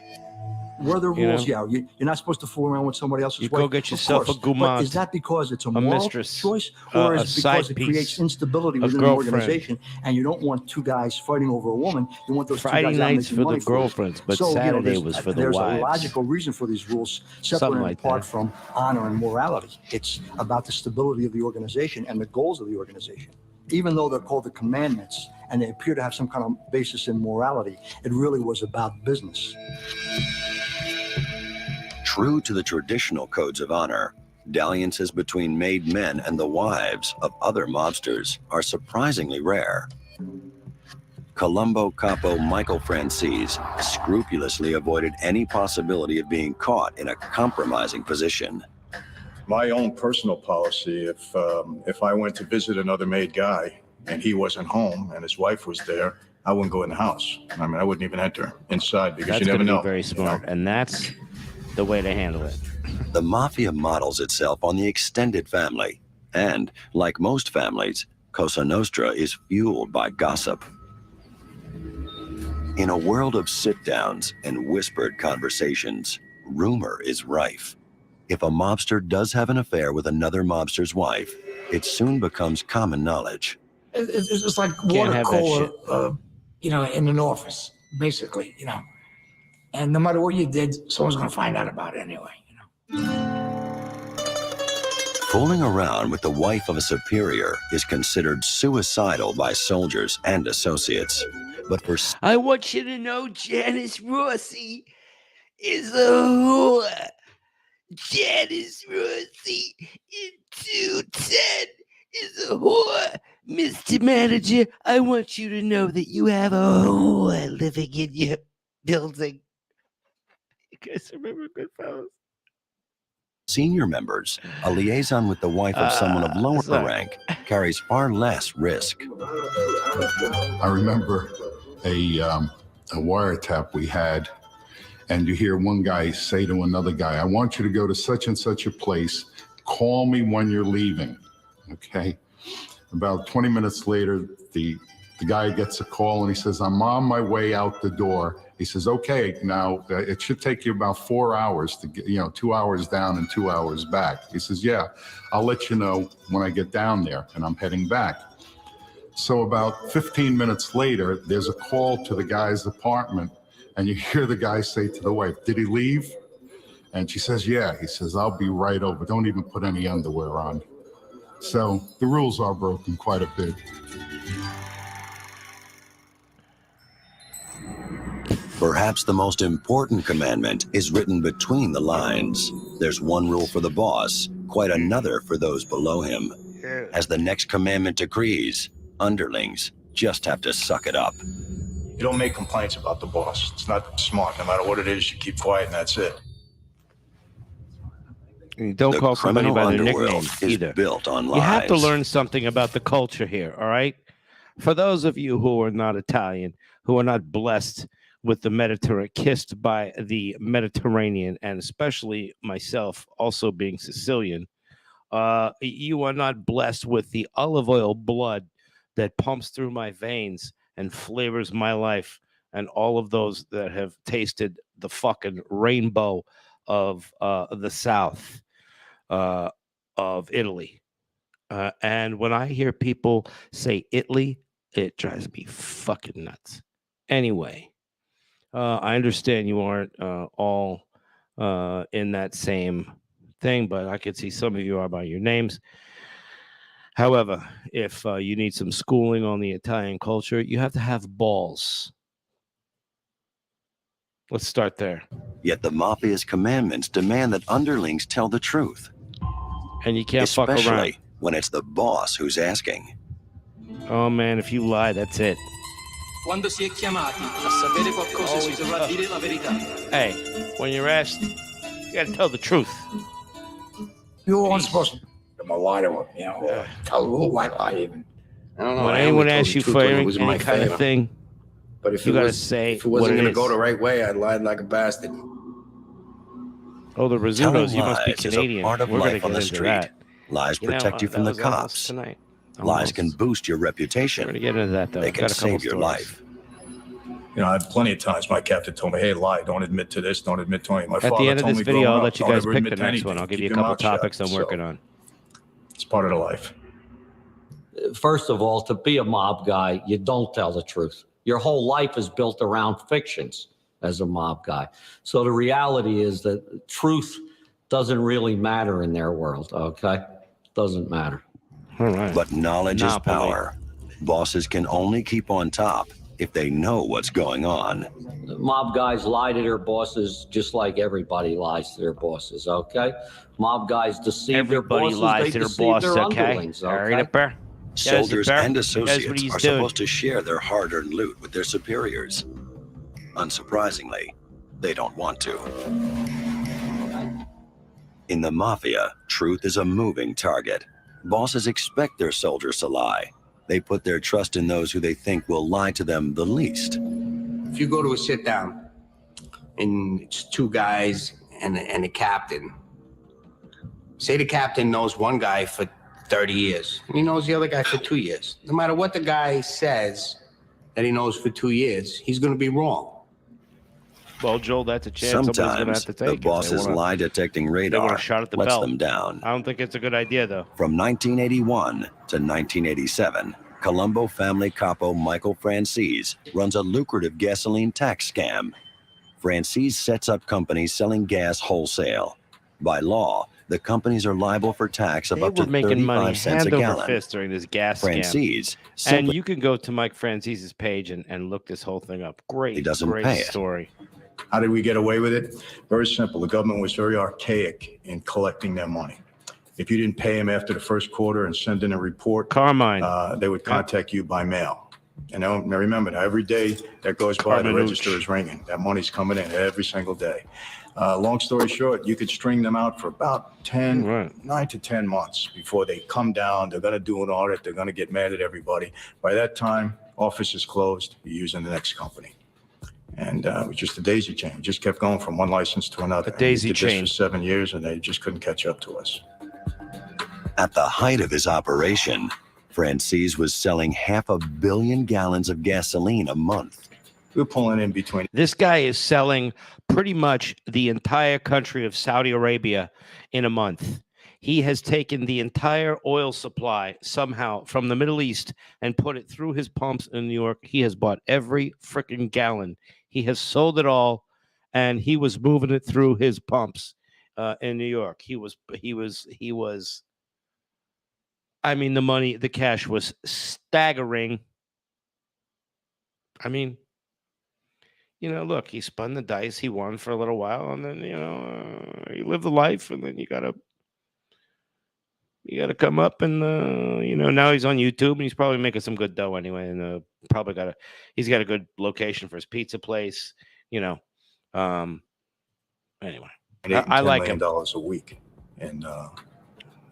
Were there rules? Yeah, you're not supposed to fool around with somebody else's wife. You go get yourself a gumad. But is that because it's a moral mistress, choice, or is it because it creates instability within the organization, and you don't want two guys fighting over a woman? You want those Friday two guys out nights making for money the girlfriends, but so, Saturday was for the wives. There's a logical reason for these rules, separate and apart from honor and morality. It's about the stability of the organization and the goals of the organization. Even though they're called the commandments and they appear to have some kind of basis in morality, it really was about business. True to the traditional codes of honor, dalliances between made men and the wives of other mobsters are surprisingly rare. Colombo capo Michael Francis scrupulously avoided any possibility of being caught in a compromising position. My own personal policy, if I went to visit another made guy and he wasn't home and his wife was there, I wouldn't go in the house. I mean, I wouldn't even enter inside because you never know. That's very smart, and that's the way to handle it. The mafia models itself on the extended family, And, like most families, Cosa Nostra is fueled by gossip. In a world of sit-downs and whispered conversations, rumor is rife. If a mobster does have an affair with another mobster's wife, it soon becomes common knowledge. It's like Can't water have that cooler, shit. in an office, basically, And no matter what you did, someone's going to find out about it anyway, Fooling around with the wife of a superior is considered suicidal by soldiers and associates. But for I want you to know Janice Rossi is a whore. Janice Rossi in 210 is a whore. Mr. Manager, I want you to know that you have a whore living in your building. You guys remember Goodfellas? senior members, a liaison with the wife of someone of lower rank carries far less risk. I remember a wiretap we had, and you hear one guy say to another guy, I want you to go to such and such a place. Call me when you're leaving. Okay. About 20 minutes later, the guy gets a call and he says, I'm on my way out the door. He says, okay, now it should take you about 4 hours to get, 2 hours down and 2 hours back. He says, yeah, I'll let you know when I get down there, and I'm heading back. So about 15 minutes later, there's a call to the guy's apartment, and you hear the guy say to the wife, did he leave? And she says, yeah. He says, I'll be right over. Don't even put any underwear on. So the rules are broken quite a bit. Perhaps the most important commandment is written between the lines. There's one rule for the boss, quite another for those below him. As the next commandment decrees, underlings just have to suck it up. You don't make complaints about the boss. It's not smart. No matter what it is, you keep quiet and that's it. And don't call somebody by their nickname either. Built on lies. You have to learn something about the culture here, all right? For those of you who are not Italian, who are not blessed with the Mediterranean, kissed by the Mediterranean, and especially myself also being Sicilian, you are not blessed with the olive oil blood that pumps through my veins and flavors my life, and all of those that have tasted the fucking rainbow of the South of Italy. And when I hear people say Italy, it drives me fucking nuts. Anyway, I understand you aren't all in that same thing, but I could see some of you are by your names. However, if you need some schooling on the Italian culture, you have to have balls. Let's start there. Yet the Mafia's commandments demand that underlings tell the truth. And you can't fuck around. Especially when it's the boss who's asking. Oh man, if you lie, that's it. Quando si è chiamati a sapere qualcosa si dovrà dire la verità. Hey, when you're asked, you gotta tell the truth. You weren't supposed to lie to him, tell who white lie even. I don't know. When I anyone only told asks the you truth for when it any was in my kind favor. of thing, But if you it gotta was, say if it wasn't what going it to go is. the right way, I lied like a bastard. Oh, the Rizzutos, you must be Lies is a Canadian. part of We're gonna life get on the into street. that. Lies You know, protect you from that the was almost cops. tonight. Lies can Almost. boost your We're reputation. gonna get into that though. They I've can got a couple save your stories. life. I had plenty of times my captain told me, hey, lie, don't admit to this, don't admit to anything. My At father the end of told this me video, growing I'll up, let you don't guys ever pick admit the to next anything. one. I'll give Keep you a your couple mouth shut. topics I'm So, working on. it's part of the life. First of all, to be a mob guy, you don't tell the truth. Your whole life is built around fictions as a mob guy. So the reality is that truth doesn't really matter in their world, okay? Doesn't matter. All right. But knowledge is power. Bosses can only keep on top if they know what's going on. Mob guys lie to their bosses just like everybody lies to their bosses, okay? Mob guys deceive Everybody their bosses, lies they to their deceive boss, their okay? underlings, All right, okay? up there. Soldiers Yes, and that's what associates he's are doing. supposed to share their hard-earned loot with their superiors. Unsurprisingly, they don't want to. In the Mafia, truth is a moving target. Bosses expect their soldiers to lie. They put their trust in those who they think will lie to them the least. If you go to a sit down and it's two guys and a captain, say the captain knows one guy for 30 years. And he knows the other guy for 2 years. No matter what the guy says that he knows for 2 years, he's going to be wrong. Well, Joel, that's a chance somebody's going to have Sometimes to the take. boss's lie detecting they want radar a shot at the lets belt. them down. I don't think it's a good idea, though. From 1981 to 1987, Colombo family capo Michael Francis runs a lucrative gasoline tax scam. Francis sets up companies selling gas wholesale. By law, the companies are liable for tax of They up to were making money 35 cents a hand over gallon. fist during this gas Francis scam. And simply you can go to Mike Francis's page and look this whole thing up. Great, He doesn't great pay it. story. How did we get away with it? Very simple. The government was very archaic in collecting their money. If you didn't pay them after the first quarter and send in a report, Carmine. they would contact you by mail. And now remember, every day that goes by, the register is ringing. That money's coming in every single day. Long story short, you could string them out for about 9 to 10 months before they come down. They're going to do an audit. They're going to get mad at everybody. By that time, office is closed. You're using the next company. And it was just a daisy chain. It just kept going from one license to another. A daisy we did this chain. for 7 years, and they just couldn't catch up to us. At the height of his operation, Francis was selling 500 million gallons of gasoline a month. We're pulling in between. This guy is selling pretty much the entire country of Saudi Arabia in a month. He has taken the entire oil supply somehow from the Middle East and put it through his pumps in New York. He has bought every freaking gallon. He has sold it all, and he was moving it through his pumps in New York. He was. I mean, the cash was staggering. I mean, look, he spun the dice. He won for a little while, and then he lived the life, and then you gotta come up, and now he's on YouTube, and he's probably making some good dough anyway, and he's got a good location for his pizza place, anyway. I like him. $8 and $10 million a week, and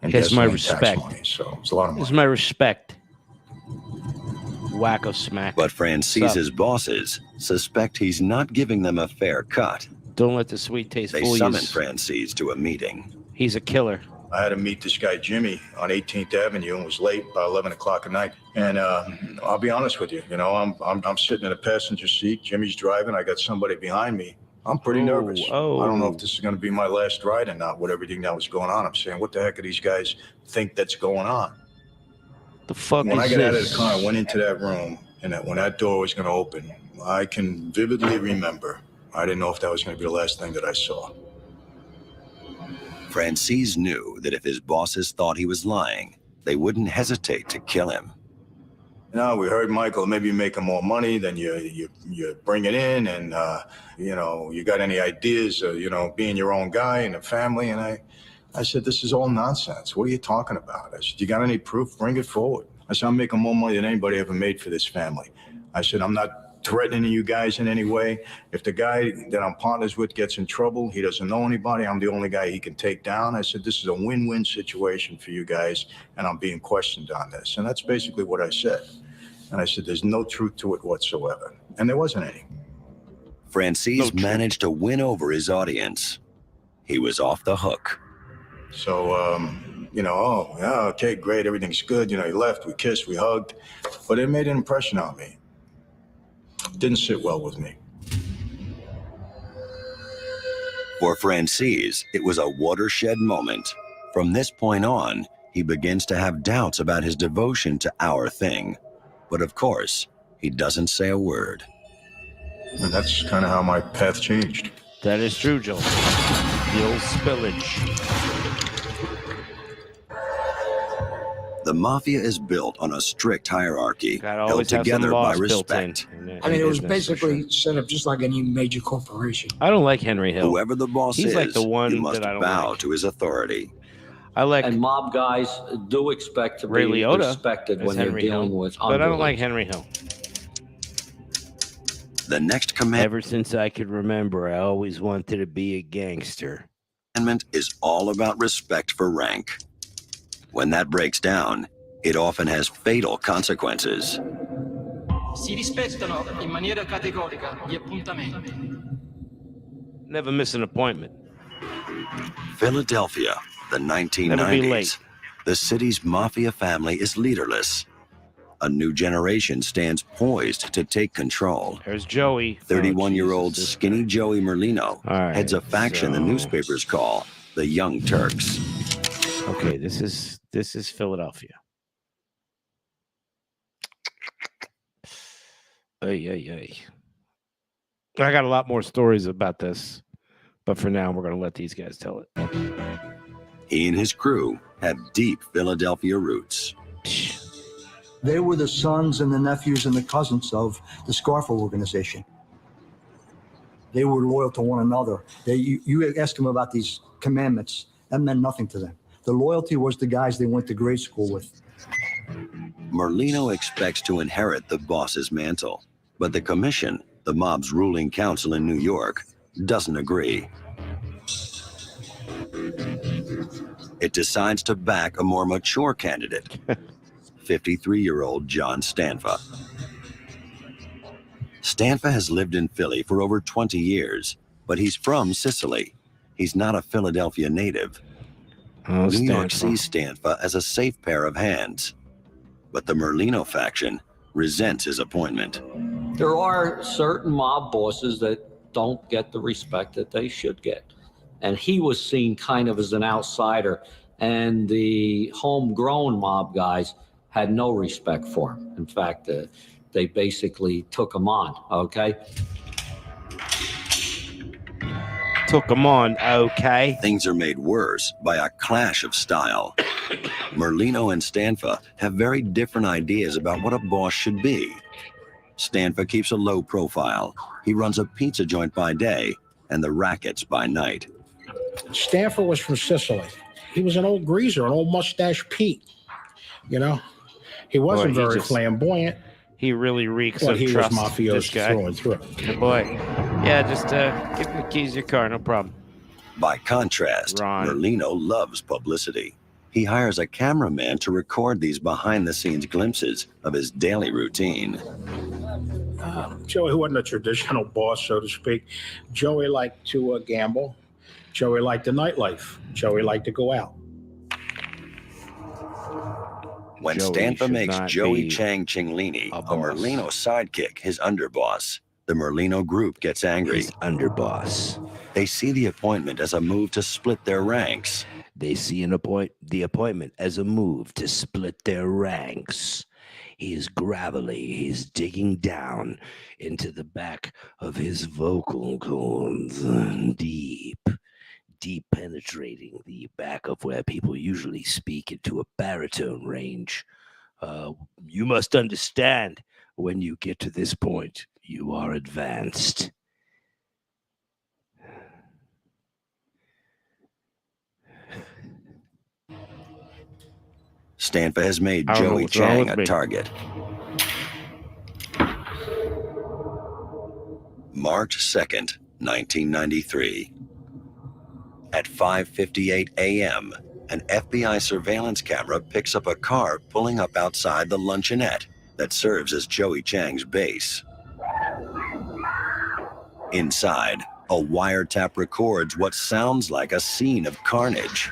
Here's my gasoline tax respect. money, so it's a lot of money. Here's my respect. Wacko smack. But Francis's bosses suspect he's not giving them a fair cut. Don't let the sweet taste They fool you. summon Francis to a meeting. He's a killer. I had to meet this guy, Jimmy, on 18th Avenue, and was late, about 11 o'clock at night. And I'll be honest with you, I'm sitting in a passenger seat. Jimmy's driving. I got somebody behind me. I'm pretty nervous. I don't know if this is going to be my last ride or not with everything that was going on. I'm saying, what the heck do these guys think that's going on? The fuck When is I got out of this? the car, I went into that room, and when that door was going to open, I can vividly remember. I didn't know if that was going to be the last thing that I saw. Francis knew that if his bosses thought he was lying, they wouldn't hesitate to kill him. We heard, Michael, maybe you're making more money than you bring it in, and you got any ideas of being your own guy and a family? And I said, this is all nonsense. What are you talking about? I said, you got any proof? Bring it forward. I said, I'm making more money than anybody ever made for this family. I said, I'm not threatening you guys in any way. If the guy that I'm partners with gets in trouble, he doesn't know anybody, I'm the only guy he can take down. I said, this is a win-win situation for you guys, and I'm being questioned on this. And that's basically what I said. And I said, there's no truth to it whatsoever. And there wasn't any. Francis managed to win over his audience. He was off the hook. So, okay, great, everything's good. He left, we kissed, we hugged, but it made an impression on me. Didn't sit well with me. For Francis, it was a watershed moment. From this point on, he begins to have doubts about his devotion to our thing. But of course, he doesn't say a word. And that's kind of how my path changed. That is true, Joel. The old spillage. The mafia is built on a strict hierarchy, held always have some together by laws built respect. I mean, it was basically set up just like any major corporation. I don't like Henry Hill. Whoever the boss He's is, like the one you must that I don't bow like. to his authority. And mob guys do expect to Ray be Liotta respected is when they're Henry dealing Hill, with but I don't like underlings. Henry Hill. The next commandment Ever since I could remember, I always wanted to be a gangster. is all about respect for rank. When that breaks down, it often has fatal consequences. Si rispettano in maniera categorica gli appuntamenti. Never miss an appointment. Philadelphia, the Never be late. 1990s. The city's mafia family is leaderless. A new generation stands poised to take control. There's Joey. 31-year-old Jesus, this skinny guy. Joey Merlino All heads a right, faction the so- newspapers call the Young Turks. Okay, this is Philadelphia. Ay. I got a lot more stories about this, but for now, we're going to let these guys tell it. He and his crew have deep Philadelphia roots. They were the sons and the nephews and the cousins of the Scarfa organization. They were loyal to one another. You ask them about these commandments, that meant nothing to them. The loyalty was the guys they went to grade school with. Merlino expects to inherit the boss's mantle, but the commission, the mob's ruling council in New York, doesn't agree. It decides to back a more mature candidate, 53-year-old John Stanfa. Stanfa has lived in Philly for over 20 years, but he's from Sicily. He's not a Philadelphia native. New York sees Stanfa as a safe pair of hands, but the Merlino faction resents his appointment. There are certain mob bosses that don't get the respect that they should get. And he was seen kind of as an outsider, and the homegrown mob guys had no respect for him. In fact, they basically took him on, okay? Took him on, okay? Things are made worse by a clash of style. Merlino and Stanfa have very different ideas about what a boss should be. Stanfa keeps a low profile. He runs a pizza joint by day and the rackets by night. Stanford was from Sicily. He was an old greaser, an old mustache Pete. You know, he wasn't very flamboyant. He really reeks But of he was trust. mafioso This guy. through and through. Good boy. Yeah, just give him the keys to your car, no problem. By contrast, Merlino loves publicity. He hires a cameraman to record these behind-the-scenes glimpses of his daily routine. Joey wasn't a traditional boss, so to speak. Joey liked to gamble. Joey liked the nightlife. Joey liked to go out. When Joey Stanfa should makes not Joey be Chang Chinglini a a boss. Merlino sidekick, his underboss, the Merlino group gets angry. His underboss. They see the appointment as a move to split their ranks. They see the appointment as a move to split their ranks. He is gravelly. He's digging down into the back of his vocal cords, deep penetrating the back of where people usually speak into a baritone range. You must understand, when you get to this point, you are advanced. Stanfa has made I don't know Joey what's wrong Chang with a me. target. March 2nd, 1993. At 5:58 a.m., an FBI surveillance camera picks up a car pulling up outside the luncheonette that serves as Joey Chang's base. Inside, a wiretap records what sounds like a scene of carnage.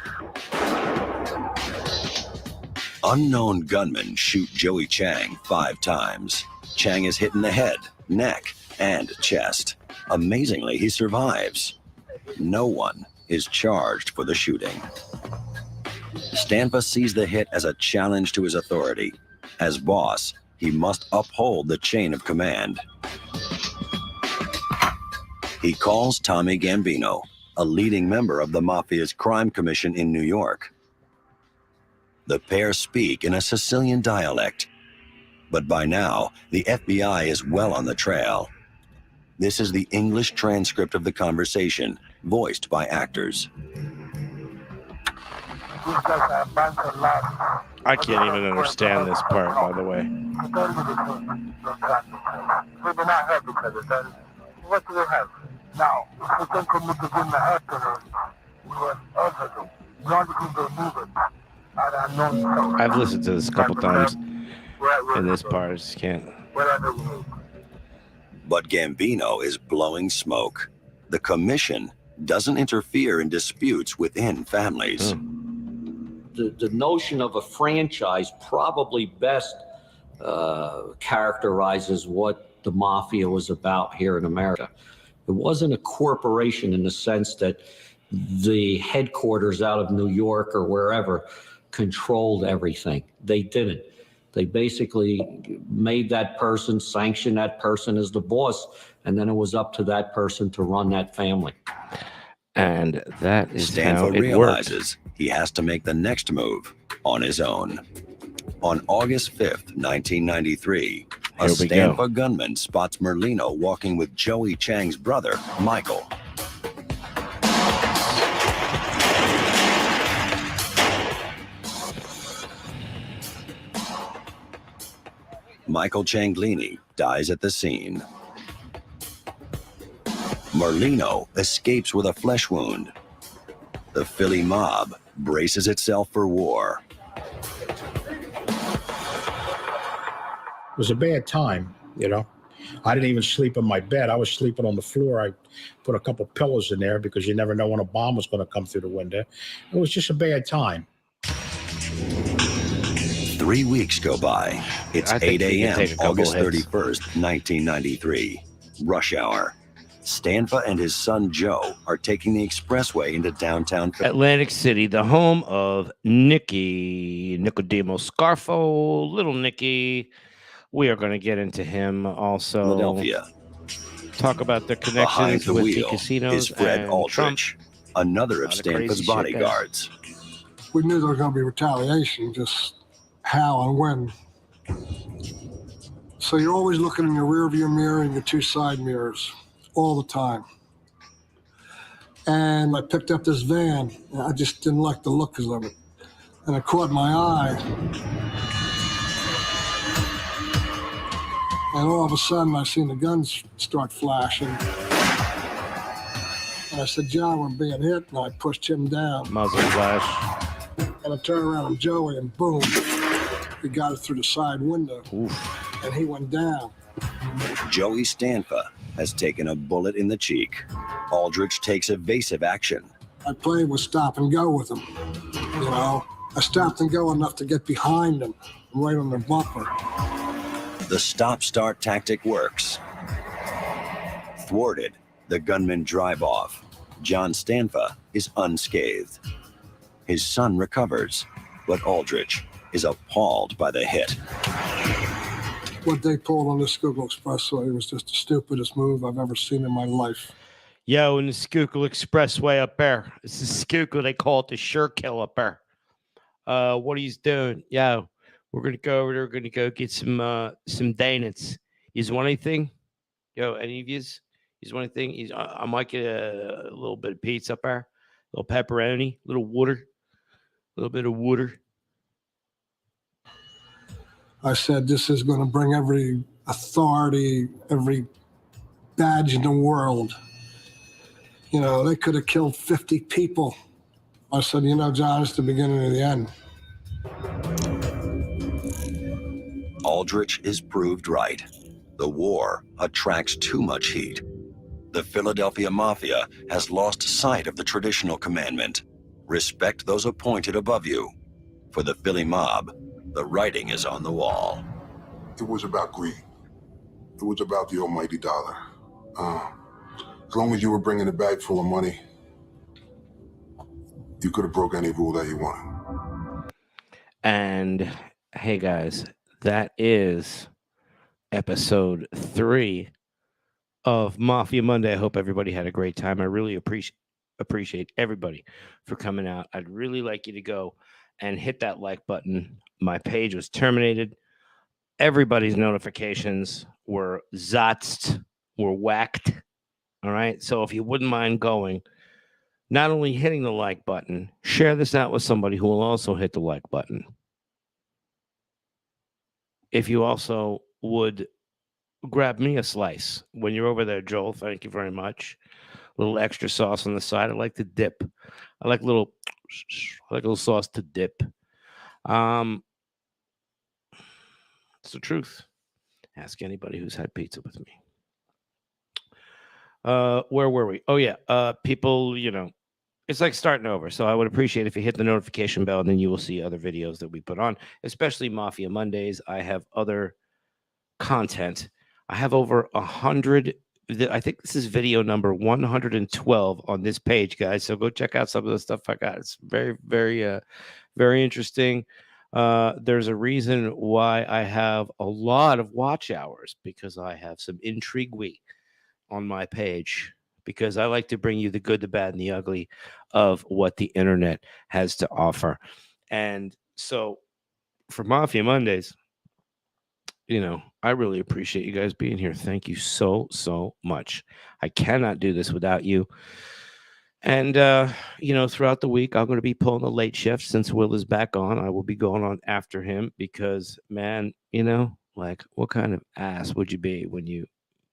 Unknown gunmen shoot Joey Chang 5 times. Chang is hit in the head, neck, and chest. Amazingly, he survives. No one is charged for the shooting. Stanfa sees the hit as a challenge to his authority. As boss, he must uphold the chain of command. He calls Tommy Gambino, a leading member of the Mafia's crime commission in New York. The pair speak in a Sicilian dialect, but by now, the FBI is well on the trail. This is the English transcript of the conversation, voiced by actors. I can't even understand this part, by the way. What do we have? Now, if we can commit to in the afternoon, we have also do. Not because they move it. I've listened to this a couple times, and this part I just can't. But Gambino is blowing smoke. The commission doesn't interfere in disputes within families. the notion of a franchise probably best characterizes what the mafia was about here in America. It wasn't a corporation in the sense that the headquarters out of New York or wherever controlled everything. They didn't. They basically made that person, sanctioned that person as the boss, and then it was up to that person to run that family. And that is Stanford how it realizes worked. he has to make the next move on his own. On August 5th, 1993, a Stanford gunman spots Merlino walking with Joey Chang's brother, Michael. Michael Changlini dies at the scene. Merlino escapes with a flesh wound. The Philly mob braces itself for war. It was a bad time, you know. I didn't even sleep in my bed. I was sleeping on the floor. I put a couple pillows in there because you never know when a bomb was going to come through the window. It was just a bad time. 3 weeks go by. It's 8 a.m., August 31st, 1993. Rush hour. Stanfa and his son Joe are taking the expressway into downtown Atlantic City, the home of Nicodemo Scarfo, Little Nicky. We are going to get into him also. Philadelphia. Talk about their Behind connections the with wheel the casinos is Fred and Aldrich, Trump. another of Stanfa's bodyguards. We knew there was going to be retaliation, just how and when. So you're always looking in your rearview mirror and your two side mirrors all the time. And I picked up this van, and I just didn't like the looks of it. And it caught my eye. And all of a sudden, I seen the guns start flashing. And I said, John, we're being hit. And I pushed him down. Muzzle flash. And I turned around on Joey, and boom, he got it through the side window. Oof. And he went down. Joey Stanfa has taken a bullet in the cheek. Aldrich takes evasive action. I played with stop and go with him. You know, I stopped and go enough to get behind him, right on the bumper. The stop-start tactic works. Thwarted, the gunmen drive off. John Stanfa is unscathed. His son recovers, but Aldrich is appalled by the hit. What they pulled on the Schuylkill Expressway was just the stupidest move I've ever seen in my life. Yo, in the Schuylkill Expressway up there. It's the Schuylkill. They call it the Schuylkill up there. What he's doing? Yo, we're gonna go over there. We're gonna go get some donuts. You want anything? Yo, any of yous? You want anything? I might get a little bit of pizza up there, a little pepperoni, a little water, a little bit of water. I said, this is going to bring every authority, every badge in the world. You know, they could have killed 50 people. I said, you know, John, it's the beginning of the end. Aldrich is proved right. The war attracts too much heat. The Philadelphia Mafia has lost sight of the traditional commandment: respect those appointed above you. For the Philly mob, the writing is on the wall. It was about greed. It was about the almighty dollar. As long as you were bringing a bag full of money, you could have broke any rule that you wanted. And hey, guys, that is episode 3 of Mafia Monday. I hope everybody had a great time. I really appreciate everybody for coming out. I'd really like you to go and hit that like button. My page was terminated. Everybody's notifications were zotzed, were whacked. All right. So if you wouldn't mind going, not only hitting the like button, share this out with somebody who will also hit the like button. If you also would grab me a slice when you're over there, Joel, thank you very much. A little extra sauce on the side. I like to dip. I like a little sauce to dip. It's the truth. Ask anybody who's had pizza with me. Where were we? Oh yeah. People, it's like starting over. So I would appreciate if you hit the notification bell, and then you will see other videos that we put on, especially Mafia Mondays. I have other content. I have over 100. I think this is video number 112 on this page, guys. So go check out some of the stuff I got. It's very, very, very interesting. There's a reason why I have a lot of watch hours, because I have some intrigue on my page, because I like to bring you the good, the bad, and the ugly of what the internet has to offer. And so for Mafia Mondays, I really appreciate you guys being here. Thank you so, so much. I cannot do this without you. And, throughout the week, I'm going to be pulling the late shift. Since Will is back on, I will be going on after him, because, man, what kind of ass would you be when you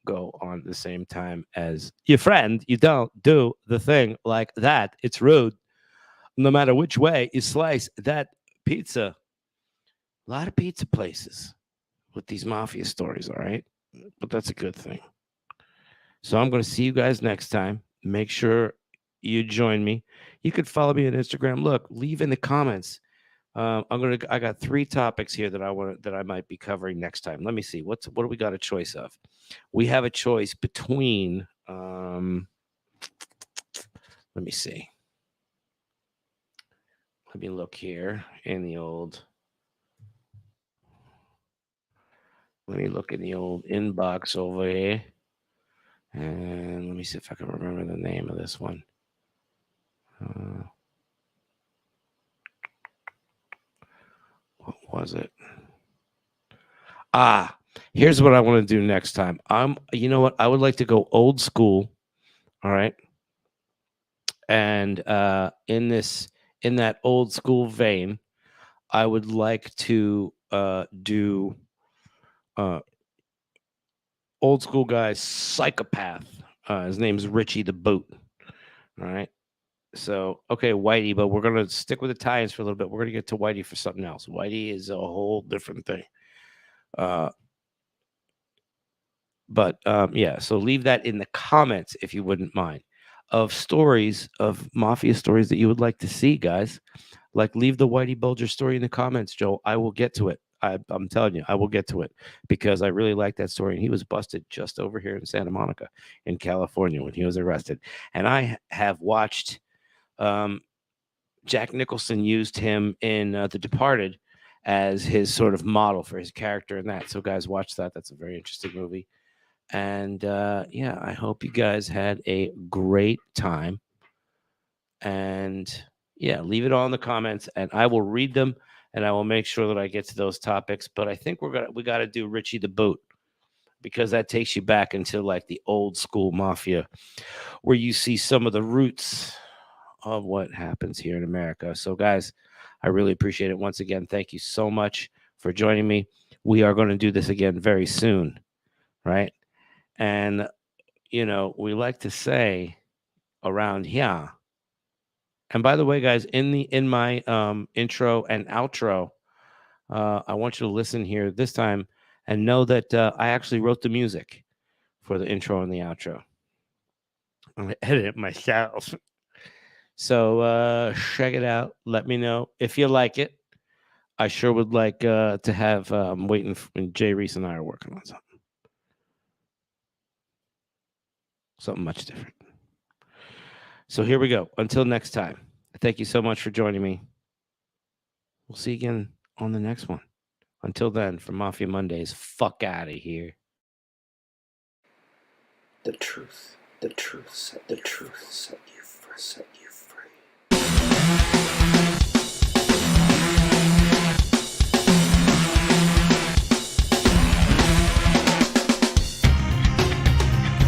go on the same time as your friend? You don't do the thing like that. It's rude. No matter which way you slice that pizza. A lot of pizza places with these mafia stories, all right? But that's a good thing. So I'm going to see you guys next time. Make sure you join me. You could follow me on Instagram. Look, leave in the comments. I got 3 topics here that I might be covering next time. Let me see. What do we got a choice of? We have a choice between let me see. Let me look here in the old Let me look in the old inbox over here. And let me see if I can remember the name of this one. What was it? Here's what I want to do next time. You know what? I would like to go old school. All right. And in that old school vein, I would like to do old school guy psychopath. His name's Richie the Boot. All right. So, okay, Whitey, but we're going to stick with Italians for a little bit. We're going to get to Whitey for something else. Whitey is a whole different thing. Yeah, so leave that in the comments if you wouldn't mind, of stories, of mafia stories that you would like to see, guys. Like, leave the Whitey Bulger story in the comments, Joe. I will get to it. I'm telling you, I will get to it, because I really like that story. And he was busted just over here in Santa Monica in California when he was arrested. And I have watched Jack Nicholson used him in The Departed as his sort of model for his character in that. So guys, watch that. That's a very interesting movie. And yeah, I hope you guys had a great time. And yeah, leave it all in the comments and I will read them and I will make sure that I get to those topics. But I think we got to do Richie the Boot, because that takes you back into like the old school mafia, where you see some of the roots of what happens here in America. So guys, I really appreciate it. Once again, thank you so much for joining me. We are going to do this again very soon, right? And, you know, we like to say around here, and by the way, guys, in my intro and outro, I want you to listen here this time and know that I actually wrote the music for the intro and the outro. I'm going to edit it myself. So check it out. Let me know if you like it. I sure would like to have waiting. Jay Reese and I are working on something much different. So here we go. Until next time, thank you so much for joining me. We'll see you again on the next one. Until then, from Mafia Mondays, fuck out of here. The truth set you free.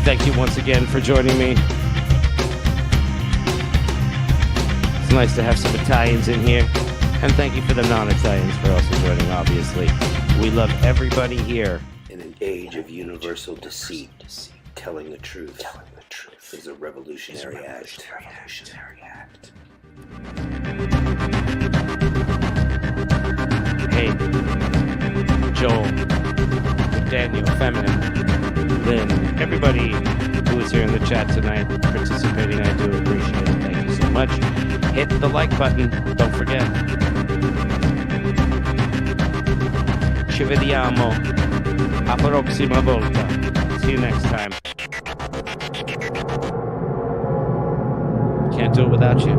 Thank you once again for joining me. It's nice to have some Italians in here. And thank you for the non-Italians for also joining, obviously. We love everybody here. In an age of universal deceit, telling the truth is a revolutionary act. Hey, Joel, Daniel, Feminine, Lynn, everybody who was here in the chat tonight participating, I do appreciate it. Thank you so much. much. Hit the like button. Don't forget. Ci vediamo a prossima volta. See you next time. Can't do it without you.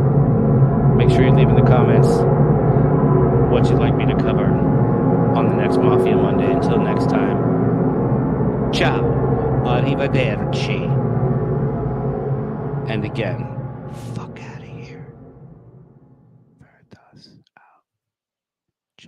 Make sure you leave in the comments what you'd like me to cover on the next Mafia Monday. Until next time. Ciao. Arrivederci. And again,